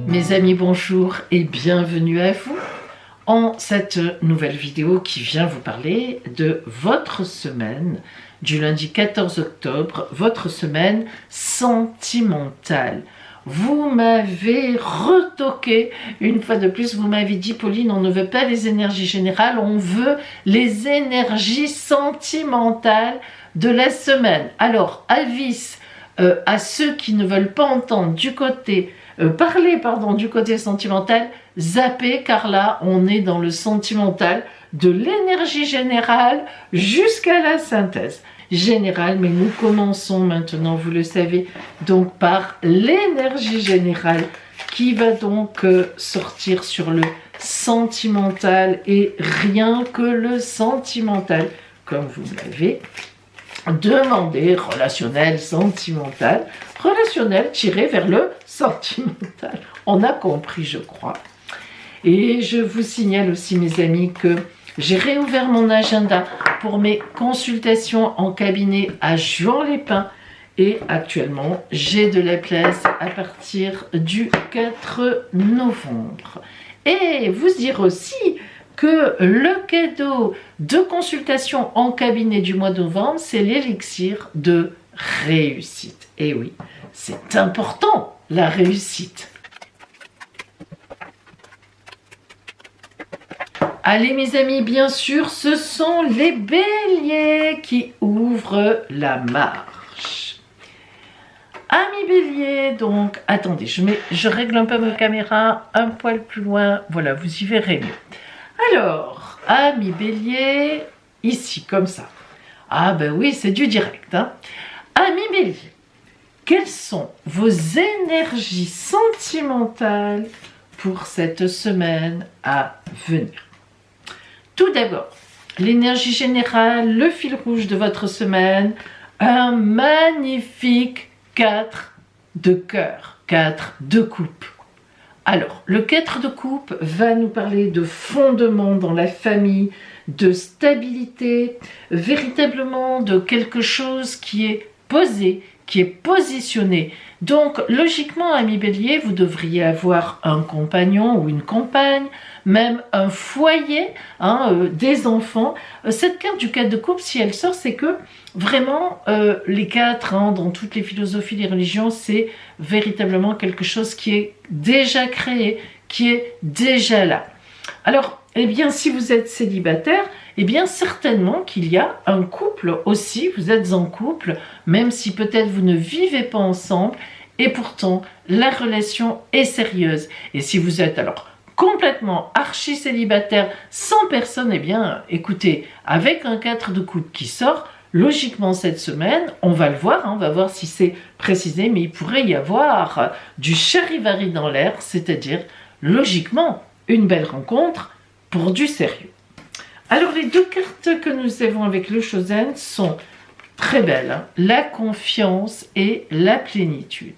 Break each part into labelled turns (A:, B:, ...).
A: Mes amis, bonjour et bienvenue à vous en cette nouvelle vidéo qui vient vous parler de votre semaine du lundi 14 octobre, votre semaine sentimentale. Vous m'avez retoqué une fois de plus, vous m'avez dit Pauline, on ne veut pas les énergies générales, on veut les énergies sentimentales de la semaine. Alors, avis à ceux qui ne veulent pas entendre du côté du côté sentimental, zappez, car là on est dans le sentimental de l'énergie générale jusqu'à la synthèse générale, mais nous commençons maintenant, vous le savez, donc par l'énergie générale qui va donc sortir sur le sentimental et rien que le sentimental, comme vous l'avez demandé, relationnel, sentimental, relationnel tiré vers le sentimental. On a compris, je crois. Et je vous signale aussi, mes amis, que j'ai réouvert mon agenda pour mes consultations en cabinet à Juan-les-Pins. Et actuellement, j'ai de la place à partir du 4 novembre. Et vous dire aussi que le cadeau de consultation en cabinet du mois de novembre, c'est l'élixir de réussite. Et oui, c'est important, la réussite. Allez mes amis, bien sûr, ce sont les béliers qui ouvrent la marche. Amis béliers, donc, attendez, je règle un peu ma caméra un poil plus loin, voilà, vous y verrez mieux. Alors, amis bélier, ici, comme ça. Ah ben oui, c'est du direct. Hein. Amis bélier, quelles sont vos énergies sentimentales pour cette semaine à venir? Tout d'abord, l'énergie générale, le fil rouge de votre semaine, un magnifique 4 de cœur, 4 de coupe. Alors, le 4 de coupe va nous parler de fondement dans la famille, de stabilité, véritablement de quelque chose qui est posé, qui est positionné. Donc, logiquement, ami bélier, vous devriez avoir un compagnon ou une compagne, même un foyer, des enfants. Cette carte du 4 de coupe, si elle sort, c'est que vraiment, les 4, dans toutes les philosophies des religions, c'est véritablement quelque chose qui est déjà créé, qui est déjà là. Alors, eh bien, si vous êtes célibataire, eh bien, certainement qu'il y a un couple aussi, vous êtes en couple, même si peut-être vous ne vivez pas ensemble, et pourtant, la relation est sérieuse. Et si vous êtes alors complètement archi célibataire, sans personne, eh bien, écoutez, avec un 4 de coupe qui sort, logiquement cette semaine, on va le voir, on va voir si c'est précisé, mais il pourrait y avoir du charivari dans l'air, c'est-à-dire, logiquement, une belle rencontre pour du sérieux. Alors, les deux cartes que nous avons avec le Chosen sont très belles, la confiance et la plénitude.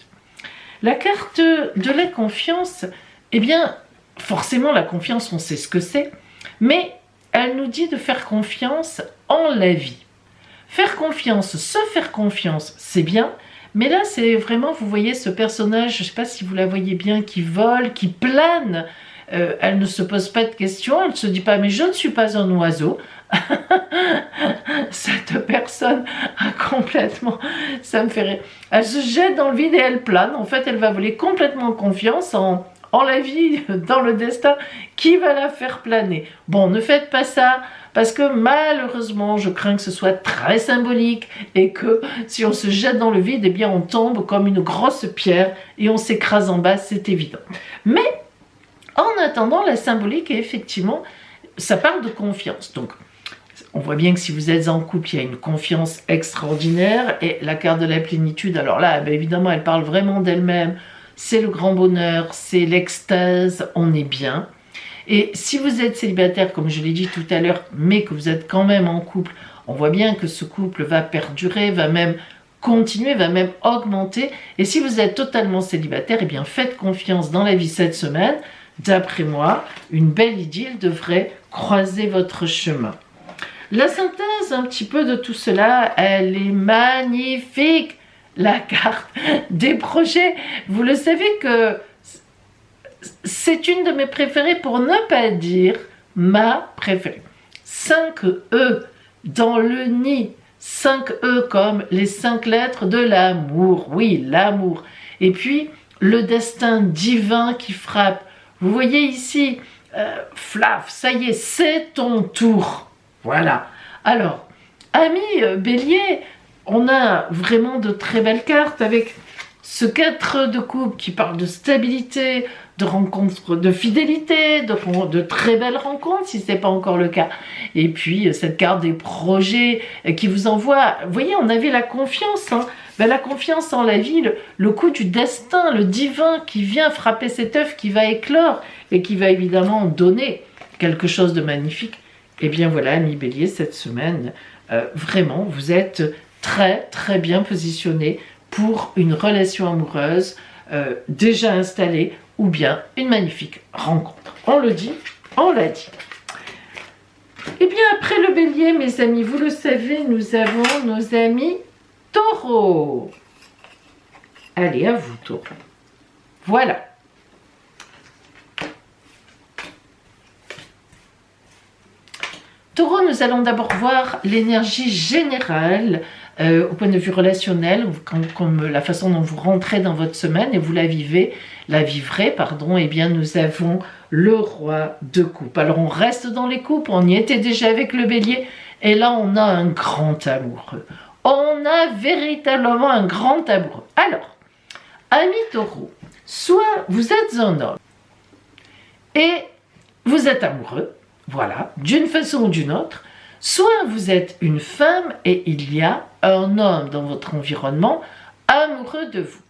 A: La carte de la confiance, eh bien, forcément, la confiance, on sait ce que c'est, mais elle nous dit de faire confiance en la vie. Faire confiance, se faire confiance, c'est bien, mais là, c'est vraiment, vous voyez ce personnage, je ne sais pas si vous la voyez bien, qui vole, qui plane. Elle ne se pose pas de questions, elle ne se dit pas « mais je ne suis pas un oiseau ». Cette personne a complètement, ça me fait rire. Elle se jette dans le vide et elle plane. En fait, elle va voler complètement en confiance en la vie, dans le destin qui va la faire planer. Bon, ne faites pas ça, parce que malheureusement, je crains que ce soit très symbolique et que si on se jette dans le vide, eh bien on tombe comme une grosse pierre et on s'écrase en bas, c'est évident. Mais en attendant, la symbolique est effectivement, ça parle de confiance. Donc, on voit bien que si vous êtes en couple, il y a une confiance extraordinaire. Et la carte de la plénitude, alors là, bien évidemment, elle parle vraiment d'elle-même. C'est le grand bonheur, c'est l'extase, on est bien. Et si vous êtes célibataire, comme je l'ai dit tout à l'heure, mais que vous êtes quand même en couple, on voit bien que ce couple va perdurer, va même continuer, va même augmenter. Et si vous êtes totalement célibataire, eh bien faites confiance dans la vie cette semaine. D'après moi, une belle idylle devrait croiser votre chemin. La synthèse un petit peu de tout cela, elle est magnifique. La carte des projets, vous le savez que c'est une de mes préférées pour ne pas dire ma préférée. 5 E dans le nid. 5 E comme les 5 lettres de l'amour. Oui, l'amour. Et puis, le destin divin qui frappe. Vous voyez ici, Flaf, ça y est, c'est ton tour. Voilà. Alors, ami Bélier, on a vraiment de très belles cartes avec ce 4 de coupe qui parle de stabilité, de rencontres, de fidélité, de très belles rencontres si ce n'est pas encore le cas. Et puis cette carte des projets qui vous envoie, vous voyez, on avait la confiance, hein. Ben, la confiance en la vie, le coup du destin, le divin qui vient frapper cet œuf qui va éclore et qui va évidemment donner quelque chose de magnifique. Et bien voilà, ami Bélier, cette semaine, vraiment, vous êtes très très bien positionné pour une relation amoureuse déjà installée ou bien une magnifique rencontre. On le dit, on l'a dit. Et bien après le Bélier, mes amis, vous le savez, nous avons nos amis Taureau. Allez, à vous, Taureau. Voilà. Taureau, nous allons d'abord voir l'énergie générale au point de vue relationnel, comme la façon dont vous rentrez dans votre semaine et vous la vivrez, eh bien nous avons le roi de coupe. Alors on reste dans les coupes, on y était déjà avec le Bélier, et là on a un grand amoureux. On a véritablement un grand amoureux. Alors, ami Taureau, soit vous êtes un homme et vous êtes amoureux, voilà, d'une façon ou d'une autre, soit vous êtes une femme et il y a un homme dans votre environnement amoureux de vous.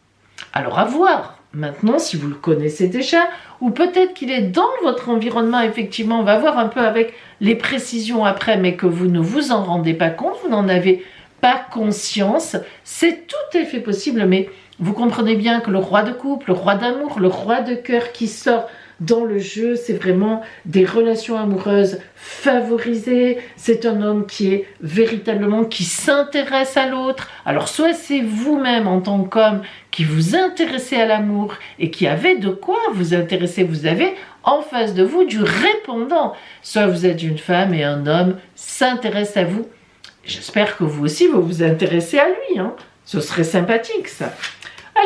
A: Alors à voir maintenant si vous le connaissez déjà, ou peut-être qu'il est dans votre environnement, effectivement, on va voir un peu avec les précisions après, mais que vous ne vous en rendez pas compte, vous n'en avez pas conscience, c'est tout à fait possible, mais vous comprenez bien que le roi de coupe, le roi d'amour, le roi de cœur qui sort dans le jeu, c'est vraiment des relations amoureuses favorisées. C'est un homme qui est véritablement, qui s'intéresse à l'autre. Alors soit c'est vous-même en tant qu'homme qui vous intéressez à l'amour et qui avez de quoi vous intéresser. Vous avez en face de vous du répondant. Soit vous êtes une femme et un homme s'intéresse à vous. J'espère que vous aussi vous vous intéressez à lui, hein. Ce serait sympathique ça.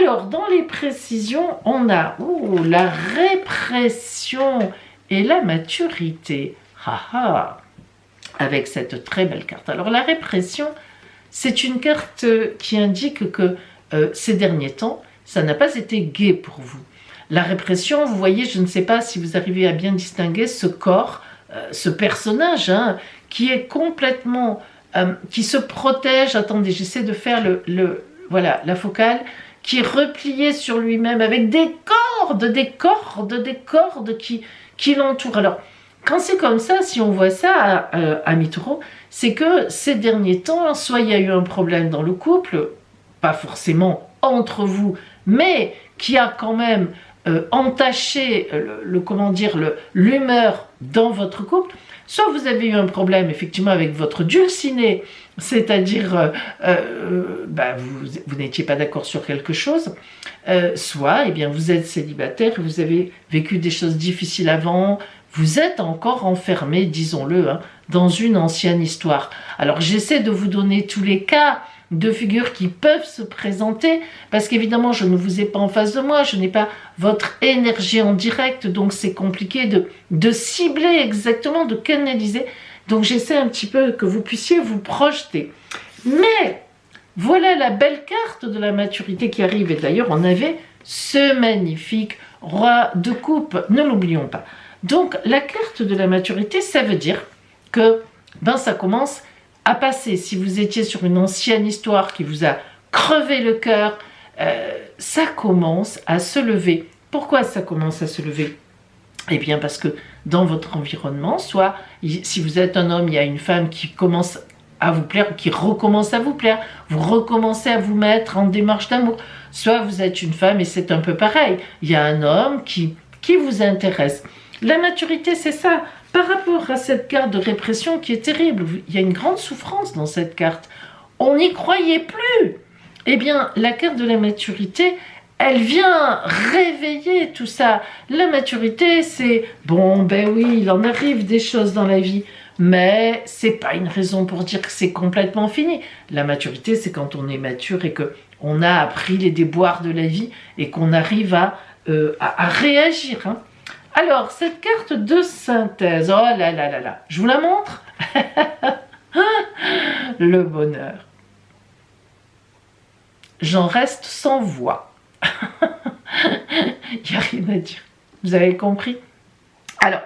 A: Alors, dans les précisions, on a la répression et la maturité. Avec cette très belle carte. Alors, la répression, c'est une carte qui indique que ces derniers temps, ça n'a pas été gai pour vous. La répression, vous voyez, je ne sais pas si vous arrivez à bien distinguer ce corps, ce personnage, hein, qui est complètement... qui se protège. Attendez, j'essaie de faire voilà, la focale, qui est replié sur lui-même avec des cordes qui l'entourent. Alors, quand c'est comme ça, si on voit ça à mi-taureau, c'est que ces derniers temps, soit il y a eu un problème dans le couple, pas forcément entre vous, mais qui a quand même entaché l'humeur dans votre couple, soit vous avez eu un problème effectivement avec votre dulciné, c'est-à-dire vous n'étiez pas d'accord sur quelque chose, soit bien, vous êtes célibataire, vous avez vécu des choses difficiles avant, vous êtes encore enfermé, disons-le, hein, dans une ancienne histoire. Alors j'essaie de vous donner tous les cas de figures qui peuvent se présenter, parce qu'évidemment je ne vous ai pas en face de moi, je n'ai pas votre énergie en direct, donc c'est compliqué de cibler exactement, de canaliser, donc j'essaie un petit peu que vous puissiez vous projeter. Mais voilà la belle carte de la maturité qui arrive, et d'ailleurs on avait ce magnifique roi de coupe, ne l'oublions pas. Donc la carte de la maturité, ça veut dire que ça commence à passer. Si vous étiez sur une ancienne histoire qui vous a crevé le cœur, ça commence à se lever. Pourquoi ça commence à se lever? Eh bien parce que dans votre environnement, soit si vous êtes un homme, il y a une femme qui commence à vous plaire, qui recommence à vous plaire, vous recommencez à vous mettre en démarche d'amour. Soit vous êtes une femme et c'est un peu pareil, il y a un homme qui vous intéresse. La maturité, c'est ça. Par rapport à cette carte de répression qui est terrible, il y a une grande souffrance dans cette carte. On n'y croyait plus. Eh bien, la carte de la maturité, elle vient réveiller tout ça. La maturité, c'est bon, ben oui, il en arrive des choses dans la vie, mais c'est pas une raison pour dire que c'est complètement fini. La maturité, c'est quand on est mature et que on a appris les déboires de la vie et qu'on arrive à réagir. Hein. Alors, cette carte de synthèse, oh là là là là, je vous la montre. Le bonheur. J'en reste sans voix. Il n'y a rien à dire. Vous avez compris? Alors,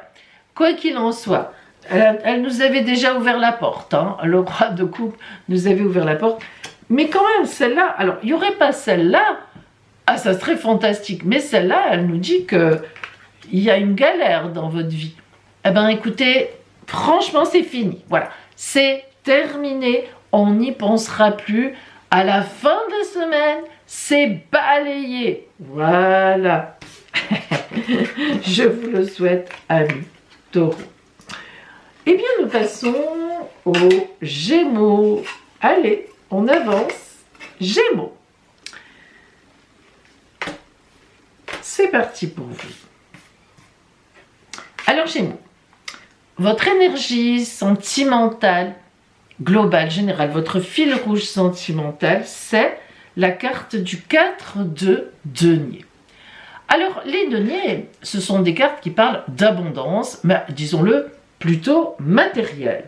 A: quoi qu'il en soit, elle nous avait déjà ouvert la porte. Hein. Le roi de coupe nous avait ouvert la porte. Mais quand même, celle-là, alors, il n'y aurait pas celle-là. Ah, ça serait fantastique. Mais celle-là, elle nous dit qu'il y a une galère dans votre vie. Eh bien, écoutez, franchement, c'est fini. Voilà, c'est terminé. On n'y pensera plus. À la fin de la semaine, c'est balayé. Voilà. Je vous le souhaite, amis taureaux. Eh bien, nous passons aux Gémeaux. Allez, on avance. Gémeaux. C'est parti pour vous. Alors, Gémeaux, votre énergie sentimentale, globale, générale, votre fil rouge sentimental, c'est la carte du 4 de denier. Alors, les deniers, ce sont des cartes qui parlent d'abondance, mais disons-le, plutôt matérielle.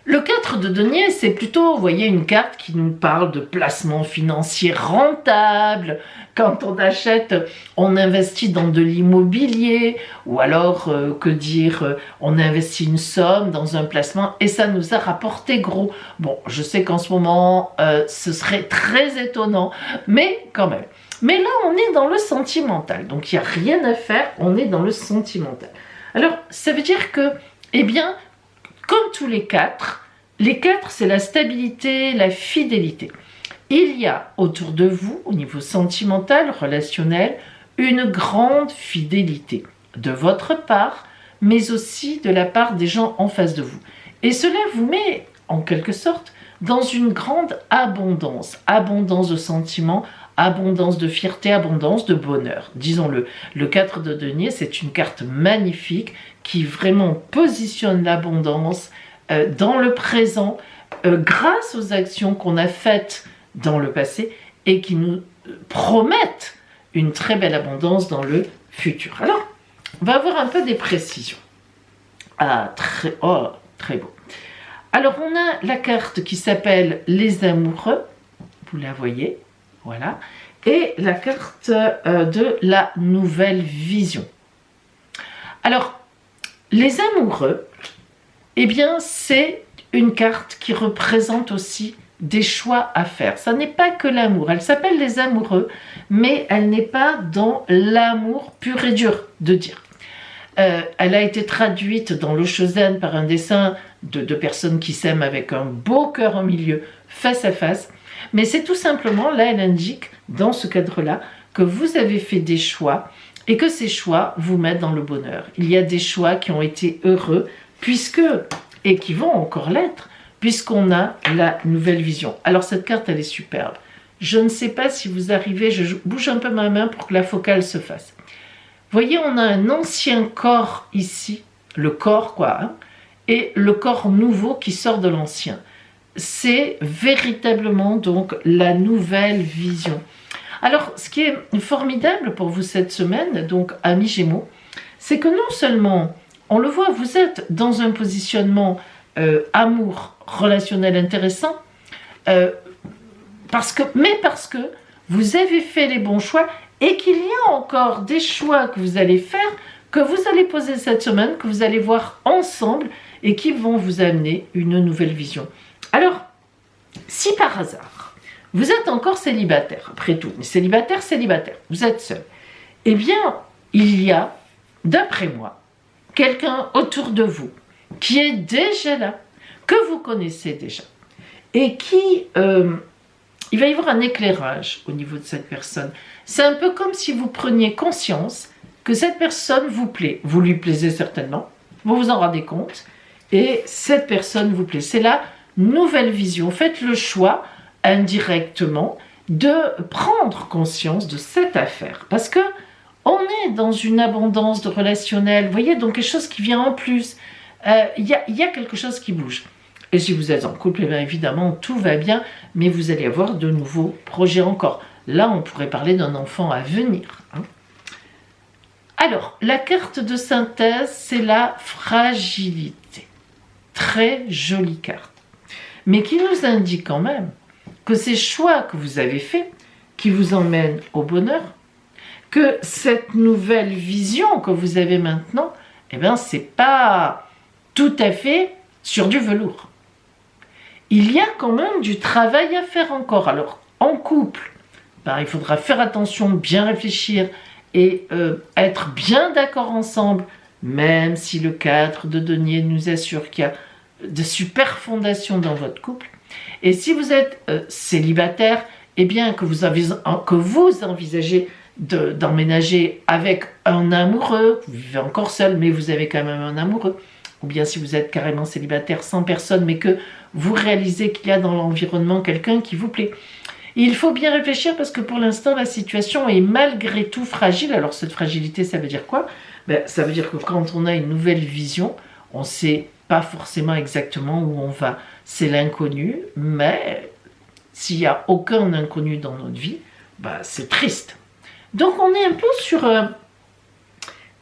A: Le 4 de denier, c'est plutôt, vous voyez, une carte qui nous parle de placement financier rentable. Quand on achète, on investit dans de l'immobilier, ou alors, on investit une somme dans un placement et ça nous a rapporté gros. Bon, je sais qu'en ce moment, ce serait très étonnant, mais quand même. Mais là, on est dans le sentimental, donc il n'y a rien à faire, on est dans le sentimental. Alors, ça veut dire que, eh bien, comme tous les quatre, c'est la stabilité, la fidélité. Il y a autour de vous, au niveau sentimental, relationnel, une grande fidélité de votre part, mais aussi de la part des gens en face de vous. Et cela vous met, en quelque sorte, dans une grande abondance. Abondance de sentiments, abondance de fierté, abondance de bonheur. Disons-le, le 4 de denier, c'est une carte magnifique qui vraiment positionne l'abondance dans le présent grâce aux actions qu'on a faites dans le passé et qui nous promettent une très belle abondance dans le futur. Alors, on va avoir un peu des précisions. Ah, très beau. Alors, on a la carte qui s'appelle les amoureux, vous la voyez, voilà, et la carte de la nouvelle vision. Alors, les amoureux, eh bien, c'est une carte qui représente aussi des choix à faire. Ça n'est pas que l'amour. Elle s'appelle les amoureux, mais elle n'est pas dans l'amour pur et dur de dire. Elle a été traduite dans l'eau Shosen par un dessin de personnes qui s'aiment avec un beau cœur au milieu, face à face. Mais c'est tout simplement, là, elle indique, dans ce cadre-là, que vous avez fait des choix et que ces choix vous mettent dans le bonheur. Il y a des choix qui ont été heureux, et qui vont encore l'être, puisqu'on a la nouvelle vision. Alors cette carte, elle est superbe. Je ne sais pas si vous arrivez, je bouge un peu ma main pour que la focale se fasse. Vous voyez, on a un ancien corps ici, le corps quoi, hein, et le corps nouveau qui sort de l'ancien. C'est véritablement donc la nouvelle vision. Alors, ce qui est formidable pour vous cette semaine, donc amis Gémeaux, c'est que non seulement, on le voit, vous êtes dans un positionnement amour relationnel intéressant, parce que vous avez fait les bons choix et qu'il y a encore des choix que vous allez faire, que vous allez poser cette semaine, que vous allez voir ensemble et qui vont vous amener une nouvelle vision. Alors, si par hasard, vous êtes encore célibataire, après tout, mais célibataire, vous êtes seul, eh bien, il y a, d'après moi, quelqu'un autour de vous qui est déjà là, que vous connaissez déjà, et qui, il va y avoir un éclairage au niveau de cette personne. C'est un peu comme si vous preniez conscience que cette personne vous plaît. Vous lui plaisez certainement, vous vous en rendez compte, et cette personne vous plaît. C'est la nouvelle vision. Faites le choix indirectement, de prendre conscience de cette affaire. Parce que on est dans une abondance de relationnel, vous voyez, donc quelque chose qui vient en plus. Il y a quelque chose qui bouge. Et si vous êtes en couple, eh bien évidemment, tout va bien, mais vous allez avoir de nouveaux projets encore. Là, on pourrait parler d'un enfant à venir. Alors, la carte de synthèse, c'est la fragilité. Très jolie carte. Mais qui nous indique quand même que ces choix que vous avez faits, qui vous emmènent au bonheur, que cette nouvelle vision que vous avez maintenant, eh bien, c'est pas tout à fait sur du velours. Il y a quand même du travail à faire encore. Alors, en couple, ben, il faudra faire attention, bien réfléchir et être bien d'accord ensemble, même si le 4 de denier nous assure qu'il y a de super fondations dans votre couple. Et si vous êtes célibataire, eh bien que vous envisagez d'emménager avec un amoureux, vous vivez encore seul, mais vous avez quand même un amoureux, ou bien si vous êtes carrément célibataire sans personne, mais que vous réalisez qu'il y a dans l'environnement quelqu'un qui vous plaît. Il faut bien réfléchir parce que pour l'instant, la situation est malgré tout fragile. Alors cette fragilité, ça veut dire quoi? Ça veut dire que quand on a une nouvelle vision, on ne sait pas forcément exactement où on va. C'est l'inconnu, mais s'il n'y a aucun inconnu dans notre vie, c'est triste. Donc on est un peu sur...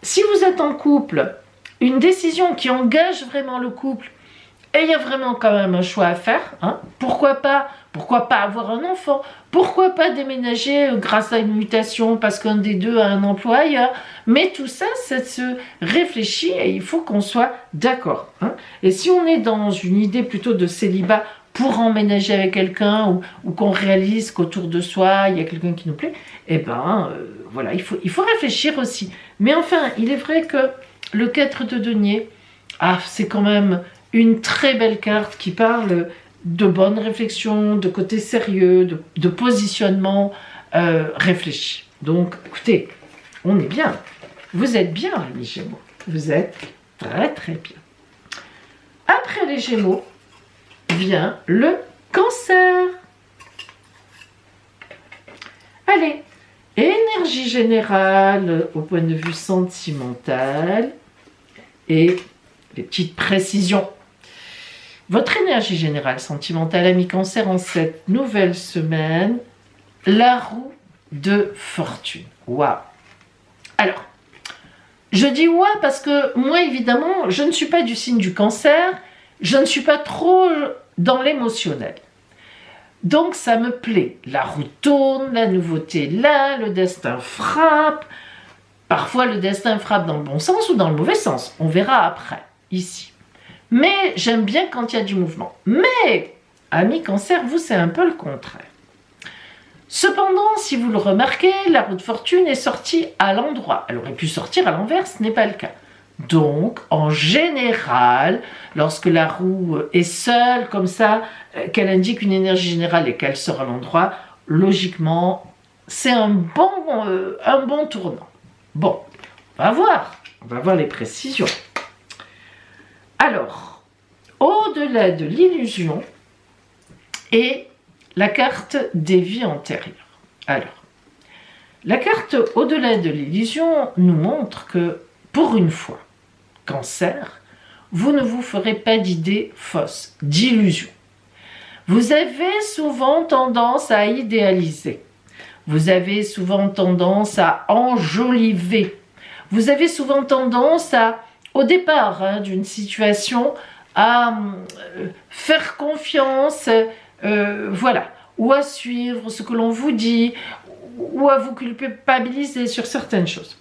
A: si vous êtes en couple, une décision qui engage vraiment le couple, et il y a vraiment quand même un choix à faire, pourquoi pas avoir un enfant, pourquoi pas déménager grâce à une mutation parce qu'un des deux a un emploi ailleurs, mais tout ça, ça se réfléchit et il faut qu'on soit d'accord. Et si on est dans une idée plutôt de célibat pour emménager avec quelqu'un ou qu'on réalise qu'autour de soi, il y a quelqu'un qui nous plaît, voilà, il faut réfléchir aussi. Mais enfin, il est vrai que le 4 de denier, c'est quand même une très belle carte qui parle de bonnes réflexions, de côté sérieux, de positionnement réfléchi. Donc, écoutez, on est bien. Vous êtes bien, les Gémeaux. Vous êtes très, très bien. Après les Gémeaux, vient le Cancer. Allez, énergie générale au point de vue sentimental et les petites précisions. Votre énergie générale sentimentale, ami Cancer, en cette nouvelle semaine, la roue de fortune. Waouh! Alors, je dis waouh parce que moi, évidemment, je ne suis pas du signe du Cancer, je ne suis pas trop dans l'émotionnel. Donc, ça me plaît. La roue tourne, la nouveauté est là, le destin frappe. Parfois, le destin frappe dans le bon sens ou dans le mauvais sens. On verra après, ici. Mais j'aime bien quand il y a du mouvement. Mais, ami Cancer, vous, c'est un peu le contraire. Cependant, si vous le remarquez, la roue de fortune est sortie à l'endroit. Elle aurait pu sortir à l'envers, ce n'est pas le cas. Donc, en général, lorsque la roue est seule, comme ça, qu'elle indique une énergie générale et qu'elle sort à l'endroit, logiquement, c'est un bon tournant. Bon, on va voir les précisions. Alors, au-delà de l'illusion est la carte des vies antérieures. Alors, la carte au-delà de l'illusion nous montre que, pour une fois, Cancer, vous ne vous ferez pas d'idées fausses, d'illusions. Vous avez souvent tendance à idéaliser. Vous avez souvent tendance à enjoliver. Vous avez souvent tendance au départ d'une situation, à faire confiance, voilà, ou à suivre ce que l'on vous dit, ou à vous culpabiliser sur certaines choses.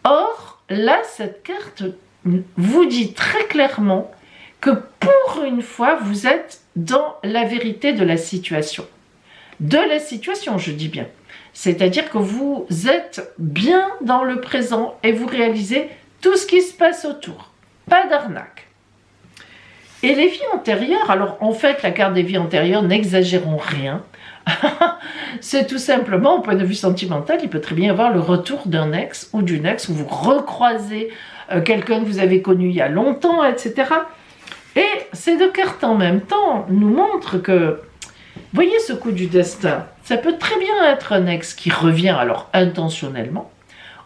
A: Or, là, cette carte vous dit très clairement que pour une fois, vous êtes dans la vérité de la situation. De la situation, je dis bien. C'est-à-dire que vous êtes bien dans le présent et vous réalisez tout ce qui se passe autour. Pas d'arnaque. Et les vies antérieures, alors en fait, la carte des vies antérieures, n'exagérons rien. C'est tout simplement, au point de vue sentimental, il peut très bien y avoir le retour d'un ex ou d'une ex, où vous recroisez quelqu'un que vous avez connu il y a longtemps, etc. Et ces deux cartes en même temps nous montrent que, voyez ce coup du destin, Ça peut très bien être un ex qui revient alors intentionnellement,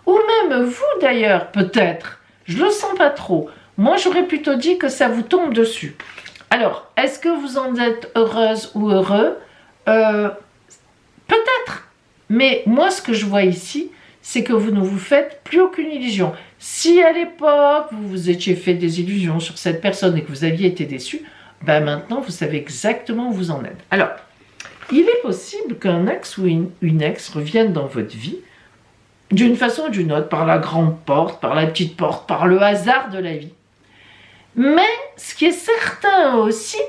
A: ou même vous d'ailleurs, peut-être. Je le sens pas trop. Moi, j'aurais plutôt dit que ça vous tombe dessus. Alors, est-ce que vous en êtes heureuse ou heureux? Peut-être. Mais moi, ce que je vois ici, c'est que vous ne vous faites plus aucune illusion. Si à l'époque, vous vous étiez fait des illusions sur cette personne et que vous aviez été déçu, ben maintenant, vous savez exactement où vous en êtes. Alors, il est possible qu'un ex ou une ex revienne dans votre vie d'une façon ou d'une autre, par la grande porte, par la petite porte, par le hasard de la vie. Mais ce qui est certain aussi,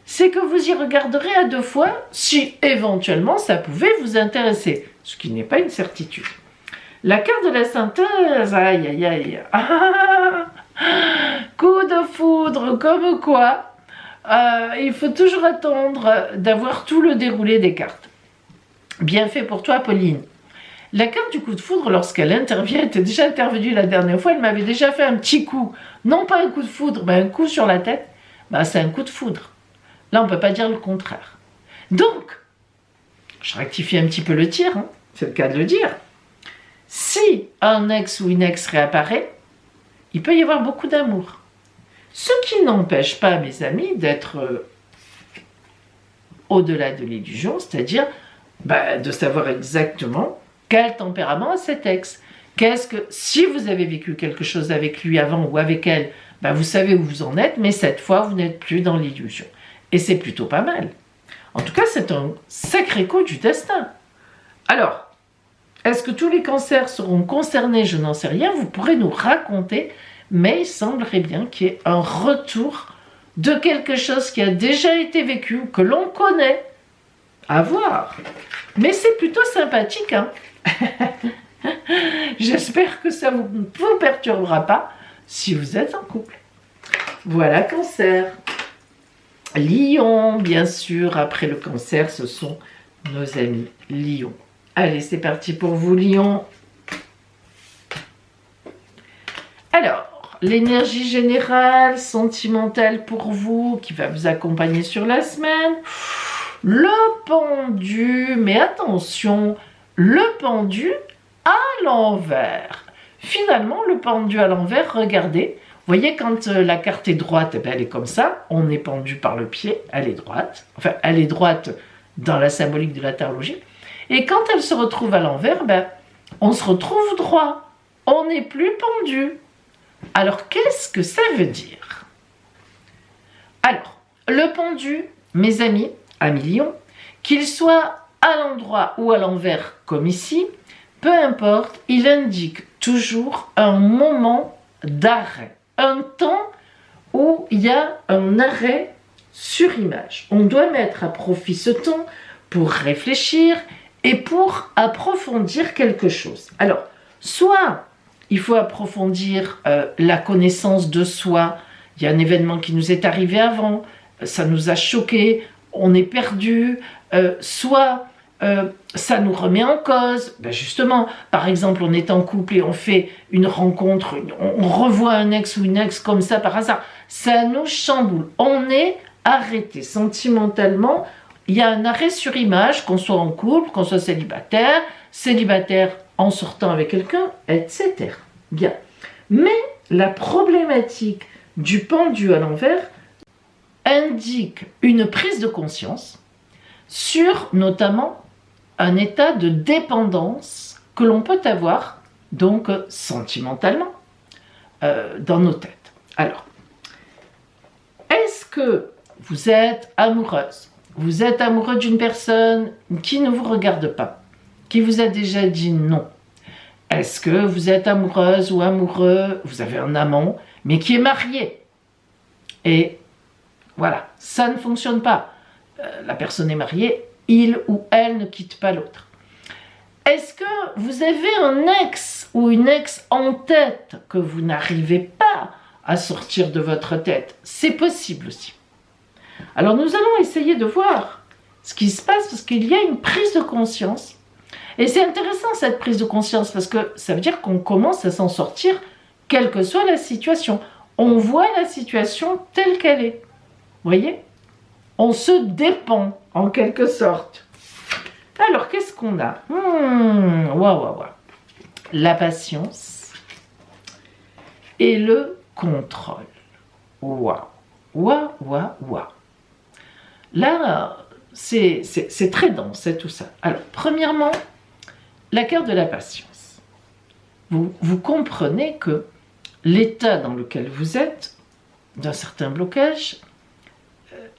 A: c'est que vous y regarderez à deux fois si éventuellement ça pouvait vous intéresser, ce qui n'est pas une certitude. La carte de la synthèse, aïe aïe aïe, coup de foudre, comme quoi, il faut toujours attendre d'avoir tout le déroulé des cartes. Bien fait pour toi, Pauline. La carte du coup de foudre, lorsqu'elle intervient, était déjà intervenue la dernière fois, elle m'avait déjà fait un petit coup. Non pas un coup de foudre, mais un coup sur la tête. Ben, c'est un coup de foudre. Là, on ne peut pas dire le contraire. Donc, je rectifie un petit peu le tir, hein, c'est le cas de le dire. Si un ex ou une ex réapparaît, il peut y avoir beaucoup d'amour. Ce qui n'empêche pas, mes amis, d'être au-delà de l'illusion, c'est-à-dire de savoir exactement quel tempérament a cet ex. Qu'est-ce que, si vous avez vécu quelque chose avec lui avant ou avec elle, vous savez où vous en êtes, mais cette fois, vous n'êtes plus dans l'illusion. Et c'est plutôt pas mal. En tout cas, c'est un sacré coup du destin. Alors, est-ce que tous les cancers seront concernés? Je n'en sais rien, vous pourrez nous raconter, mais il semblerait bien qu'il y ait un retour de quelque chose qui a déjà été vécu, ou que l'on connaît. À voir. Mais c'est plutôt sympathique, hein. J'espère que ça ne vous perturbera pas si vous êtes en couple. Voilà, Cancer. Lion, bien sûr, après le Cancer, ce sont nos amis Lion. Allez, c'est parti pour vous, Lion. Alors, l'énergie générale, sentimentale pour vous, qui va vous accompagner sur la semaine. Le pendu, mais attention, le pendu à l'envers. Finalement, le pendu à l'envers, regardez, vous voyez quand la carte est droite, elle est comme ça, on est pendu par le pied, elle est droite, enfin elle est droite dans la symbolique de la tarologie, et quand elle se retrouve à l'envers, on se retrouve droit, on n'est plus pendu. Alors qu'est-ce que ça veut dire? Alors, le pendu, mes amis Lion, qu'il soit à l'endroit ou à l'envers comme ici, peu importe, il indique toujours un moment d'arrêt, un temps où il y a un arrêt sur image. On doit mettre à profit ce temps pour réfléchir et pour approfondir quelque chose. Alors, soit il faut approfondir la connaissance de soi, il y a un événement qui nous est arrivé avant, ça nous a choqué, on est perdu, soit ça nous remet en cause. Justement, par exemple, on est en couple et on fait une rencontre, on revoit un ex ou une ex comme ça par hasard, ça nous chamboule. On est arrêté sentimentalement, il y a un arrêt sur image, qu'on soit en couple, qu'on soit célibataire en sortant avec quelqu'un, etc. Bien. Mais la problématique du pendu à l'envers indique une prise de conscience sur notamment un état de dépendance que l'on peut avoir, donc sentimentalement, dans nos têtes. Alors, est-ce que vous êtes amoureuse? Vous êtes amoureux d'une personne qui ne vous regarde pas, qui vous a déjà dit non? Est-ce que vous êtes amoureuse ou amoureux, vous avez un amant, mais qui est marié? Et voilà, ça ne fonctionne pas. La personne est mariée, il ou elle ne quitte pas l'autre. Est-ce que vous avez un ex ou une ex en tête que vous n'arrivez pas à sortir de votre tête? C'est possible aussi. Alors nous allons essayer de voir ce qui se passe parce qu'il y a une prise de conscience. Et c'est intéressant cette prise de conscience parce que ça veut dire qu'on commence à s'en sortir quelle que soit la situation. On voit la situation telle qu'elle est. Vous voyez? On se dépend en quelque sorte. Alors qu'on a? Waouh, waouh, waouh. La patience et le contrôle. Waouh, waouh, waouh, waouh. Là, c'est très dense, c'est tout ça. Alors, premièrement, la carte de la patience. Vous comprenez que l'état dans lequel vous êtes, d'un certain blocage,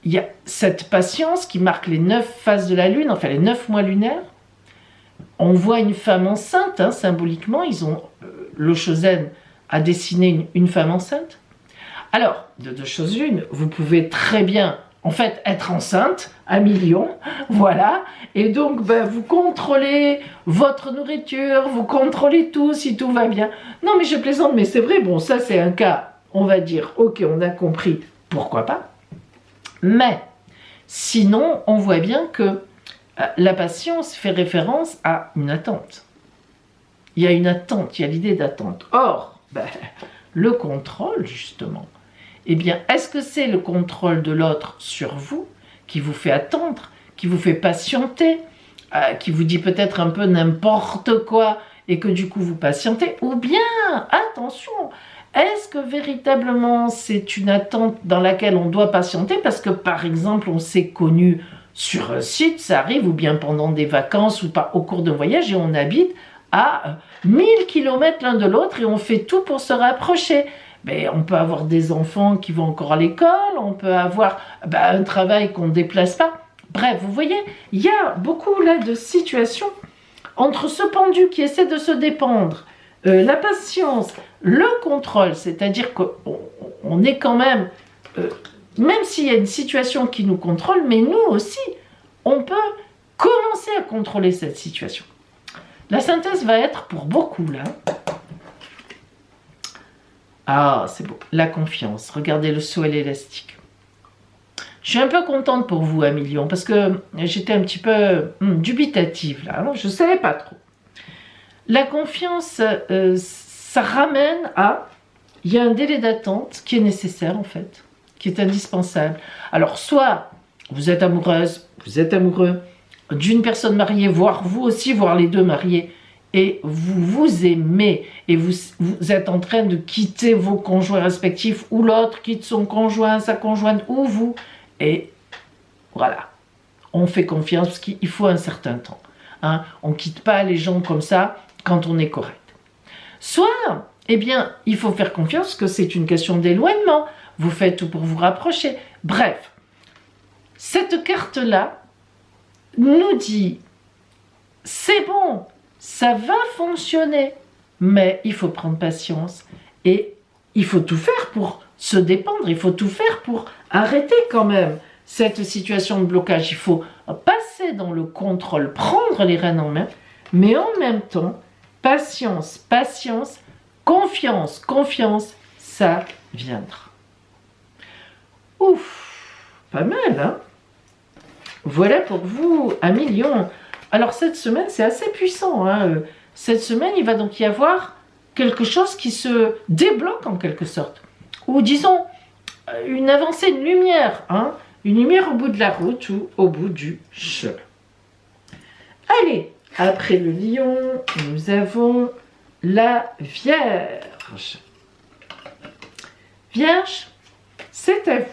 A: il y a cette patience qui marque les 9 phases de la lune, enfin les 9 mois lunaires. On voit une femme enceinte, hein, symboliquement, le Shozen a dessiné une femme enceinte. Alors, de deux choses l'une, vous pouvez très bien, en fait, être enceinte, à million, voilà, et donc vous contrôlez votre nourriture, vous contrôlez tout, si tout va bien. Non, mais je plaisante, mais c'est vrai, bon, ça c'est un cas, on va dire, ok, on a compris, pourquoi pas. Mais, sinon, on voit bien que la patience fait référence à une attente. Il y a une attente, il y a l'idée d'attente. Or, le contrôle, justement, eh bien, est-ce que c'est le contrôle de l'autre sur vous qui vous fait attendre, qui vous fait patienter, qui vous dit peut-être un peu n'importe quoi et que du coup vous patientez? Ou bien, attention, est-ce que véritablement c'est une attente dans laquelle on doit patienter parce que par exemple on s'est connu sur un site, ça arrive, ou bien pendant des vacances ou pas au cours d'un voyage et on habite à 1000 km l'un de l'autre et on fait tout pour se rapprocher. Mais on peut avoir des enfants qui vont encore à l'école, on peut avoir un travail qu'on ne déplace pas. Bref, vous voyez, il y a beaucoup là de situations entre ce pendu qui essaie de se dépendre, la patience, le contrôle, c'est-à-dire qu'on est quand même, même s'il y a une situation qui nous contrôle, mais nous aussi, on peut commencer à contrôler cette situation. La synthèse va être pour beaucoup là. Ah, c'est beau. La confiance. Regardez le saut et l'élastique. Je suis un peu contente pour vous, Amilion, parce que j'étais un petit peu dubitative là. Alors, je ne savais pas trop. La confiance, ça ramène à... Il y a un délai d'attente qui est nécessaire, en fait, qui est indispensable. Alors, soit vous êtes amoureuse, vous êtes amoureux d'une personne mariée, voire vous aussi, voire les deux mariés, et vous vous aimez, et vous êtes en train de quitter vos conjoints respectifs, ou l'autre quitte son conjoint, sa conjointe, ou vous, et voilà, on fait confiance, parce qu'il faut un certain temps. Hein. On ne quitte pas les gens comme ça, quand on est correct. Soit, eh bien, il faut faire confiance que c'est une question d'éloignement, vous faites tout pour vous rapprocher. Bref, cette carte-là nous dit, c'est bon, ça va fonctionner, mais il faut prendre patience et il faut tout faire pour se dépendre, il faut tout faire pour arrêter quand même cette situation de blocage. Il faut passer dans le contrôle, prendre les rênes en main, mais en même temps, patience, patience, confiance, confiance, ça viendra. Ouf, pas mal, hein? Voilà pour vous, amis Lion. Alors cette semaine, c'est assez puissant. Hein. Cette semaine, il va donc y avoir quelque chose qui se débloque en quelque sorte. Ou disons, une avancée, une lumière. Hein. Une lumière au bout de la route ou au bout du chemin. Allez, après le lion, nous avons la Vierge. Vierge, c'est à vous.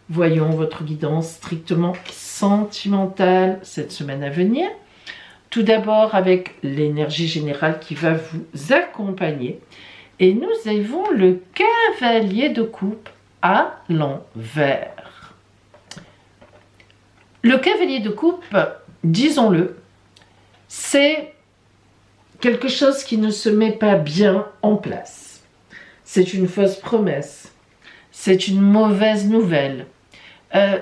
A: Voyons votre guidance strictement sentimentale cette semaine à venir. Tout d'abord avec l'énergie générale qui va vous accompagner. Et nous avons le cavalier de coupe à l'envers. Le cavalier de coupe, disons-le, c'est quelque chose qui ne se met pas bien en place. C'est une fausse promesse. C'est une mauvaise nouvelle.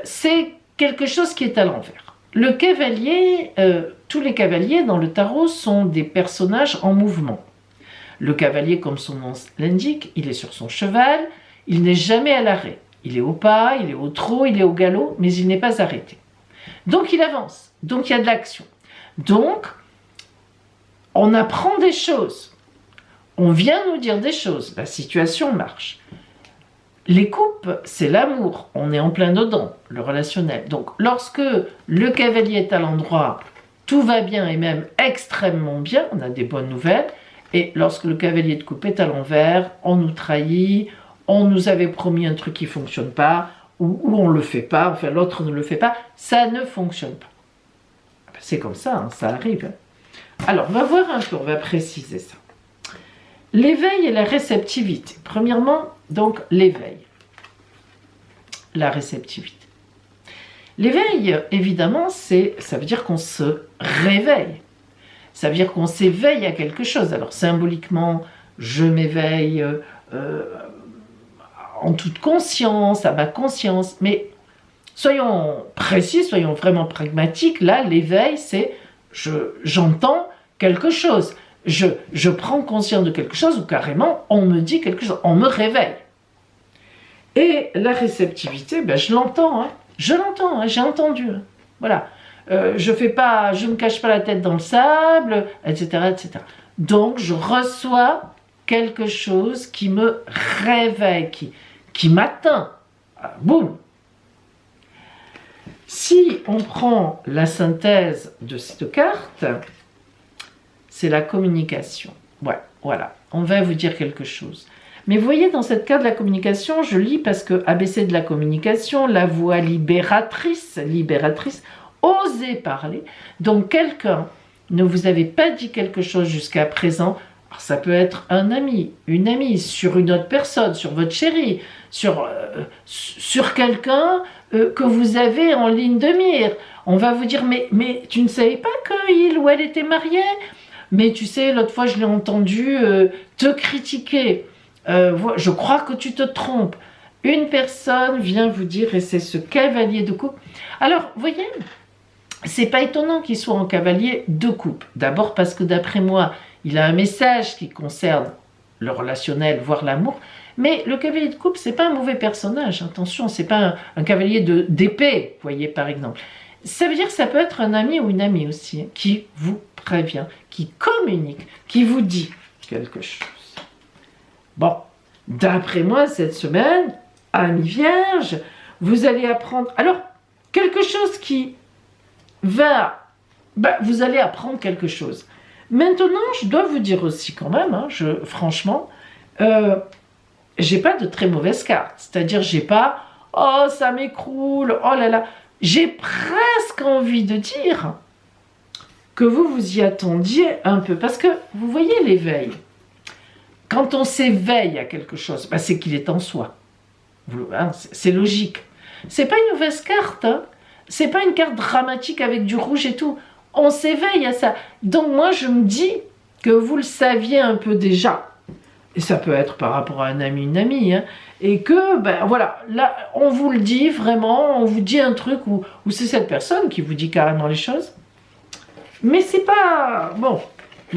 A: C'est quelque chose qui est à l'envers. Le cavalier, tous les cavaliers dans le tarot sont des personnages en mouvement. Le cavalier, comme son nom l'indique, il est sur son cheval, il n'est jamais à l'arrêt. Il est au pas, il est au trot, il est au galop, mais il n'est pas arrêté. Donc il avance, donc il y a de l'action. Donc, on apprend des choses. On vient nous dire des choses, la situation marche. Les coupes, c'est l'amour, on est en plein dedans, le relationnel. Donc, lorsque le cavalier est à l'endroit tout va bien et même extrêmement bien, on a des bonnes nouvelles. Et lorsque le cavalier de coupe est à l'envers, on nous trahit, on nous avait promis un truc qui ne fonctionne pas, ou on ne le fait pas, enfin l'autre ne le fait pas, ça ne fonctionne pas. C'est comme ça, hein, ça arrive. Alors, on va voir un peu, on va préciser ça. L'éveil et la réceptivité. Premièrement, donc, l'éveil. La réceptivité. L'éveil, évidemment, ça veut dire qu'on se réveille. Ça veut dire qu'on s'éveille à quelque chose. Alors, symboliquement, je m'éveille en toute conscience, à ma conscience. Mais soyons précis, soyons vraiment pragmatiques. Là, l'éveil, c'est j'entends quelque chose. Je prends conscience de quelque chose ou carrément, on me dit quelque chose, on me réveille. Et la réceptivité, ben, je l'entends, hein. Je l'entends, hein, j'ai entendu. Hein. Voilà. Je me cache pas la tête dans le sable, etc., etc. Donc, je reçois quelque chose qui me réveille, qui m'atteint. Boum. Si on prend la synthèse de cette carte, c'est la communication. Ouais, voilà. On va vous dire quelque chose. Mais vous voyez, dans cette carte de la communication, je lis parce que ABC de la communication, la voix libératrice, osez parler. Donc, quelqu'un ne vous avait pas dit quelque chose jusqu'à présent. Alors, ça peut être un ami, une amie, sur une autre personne, sur votre chéri, sur quelqu'un que vous avez en ligne de mire. On va vous dire, mais tu ne savais pas qu'il ou elle était marié? Mais tu sais, l'autre fois, je l'ai entendu te critiquer. Je crois que tu te trompes. Une personne vient vous dire, et c'est ce cavalier de coupe. Alors, vous voyez, c'est pas étonnant qu'il soit en cavalier de coupe. D'abord parce que d'après moi, il a un message qui concerne le relationnel, voire l'amour. Mais le cavalier de coupe, c'est pas un mauvais personnage. Attention, c'est pas un cavalier d'épée, vous voyez, par exemple. Ça veut dire que ça peut être un ami ou une amie aussi, hein, qui vous prévient, qui communique, qui vous dit quelque chose. Bon, d'après moi, cette semaine, ami vierge, vous allez apprendre... Alors, quelque chose qui va... vous allez apprendre quelque chose. Maintenant, je dois vous dire aussi quand même, hein, franchement, j'ai pas de très mauvaises cartes. C'est-à-dire, j'ai pas « Oh, ça m'écroule, oh là là ». J'ai presque envie de dire que vous y attendiez un peu. Parce que, vous voyez l'éveil. Quand on s'éveille à quelque chose, c'est qu'il est en soi. Hein, c'est logique. C'est pas une mauvaise carte. Hein. C'est pas une carte dramatique avec du rouge et tout. On s'éveille à ça. Donc moi, je me dis que vous le saviez un peu déjà. Et ça peut être par rapport à un ami, une amie. Hein, et que, voilà, là, on vous le dit vraiment, on vous dit un truc où c'est cette personne qui vous dit carrément les choses. Mais c'est pas... Bon,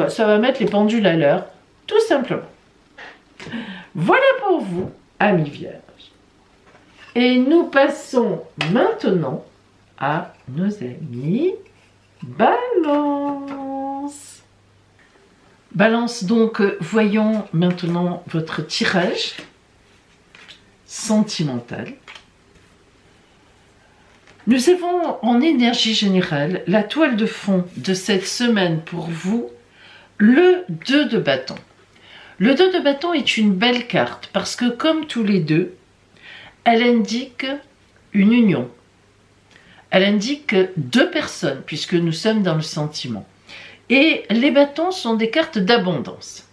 A: ça va mettre les pendules à l'heure, tout simplement. Voilà pour vous, amis vierges. Et nous passons maintenant à nos amis Balance. Balance, donc, voyons maintenant votre tirage sentimental. Nous avons en énergie générale la toile de fond de cette semaine pour vous, le 2 de bâton. Le 2 de bâton est une belle carte parce que comme tous les deux, elle indique une union. Elle indique deux personnes puisque nous sommes dans le sentiment. Et les bâtons sont des cartes d'abondance.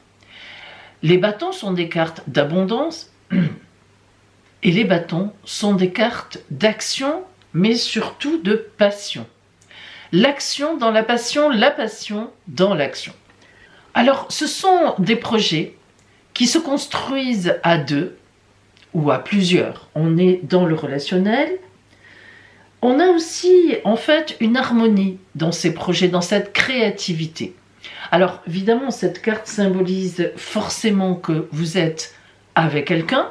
A: Les bâtons sont des cartes d'abondance et les bâtons sont des cartes d'action mais surtout de passion. L'action dans la passion dans l'action. Alors, ce sont des projets qui se construisent à deux ou à plusieurs. On est dans le relationnel. On a aussi, en fait, une harmonie dans ces projets, dans cette créativité. Alors, évidemment, cette carte symbolise forcément que vous êtes avec quelqu'un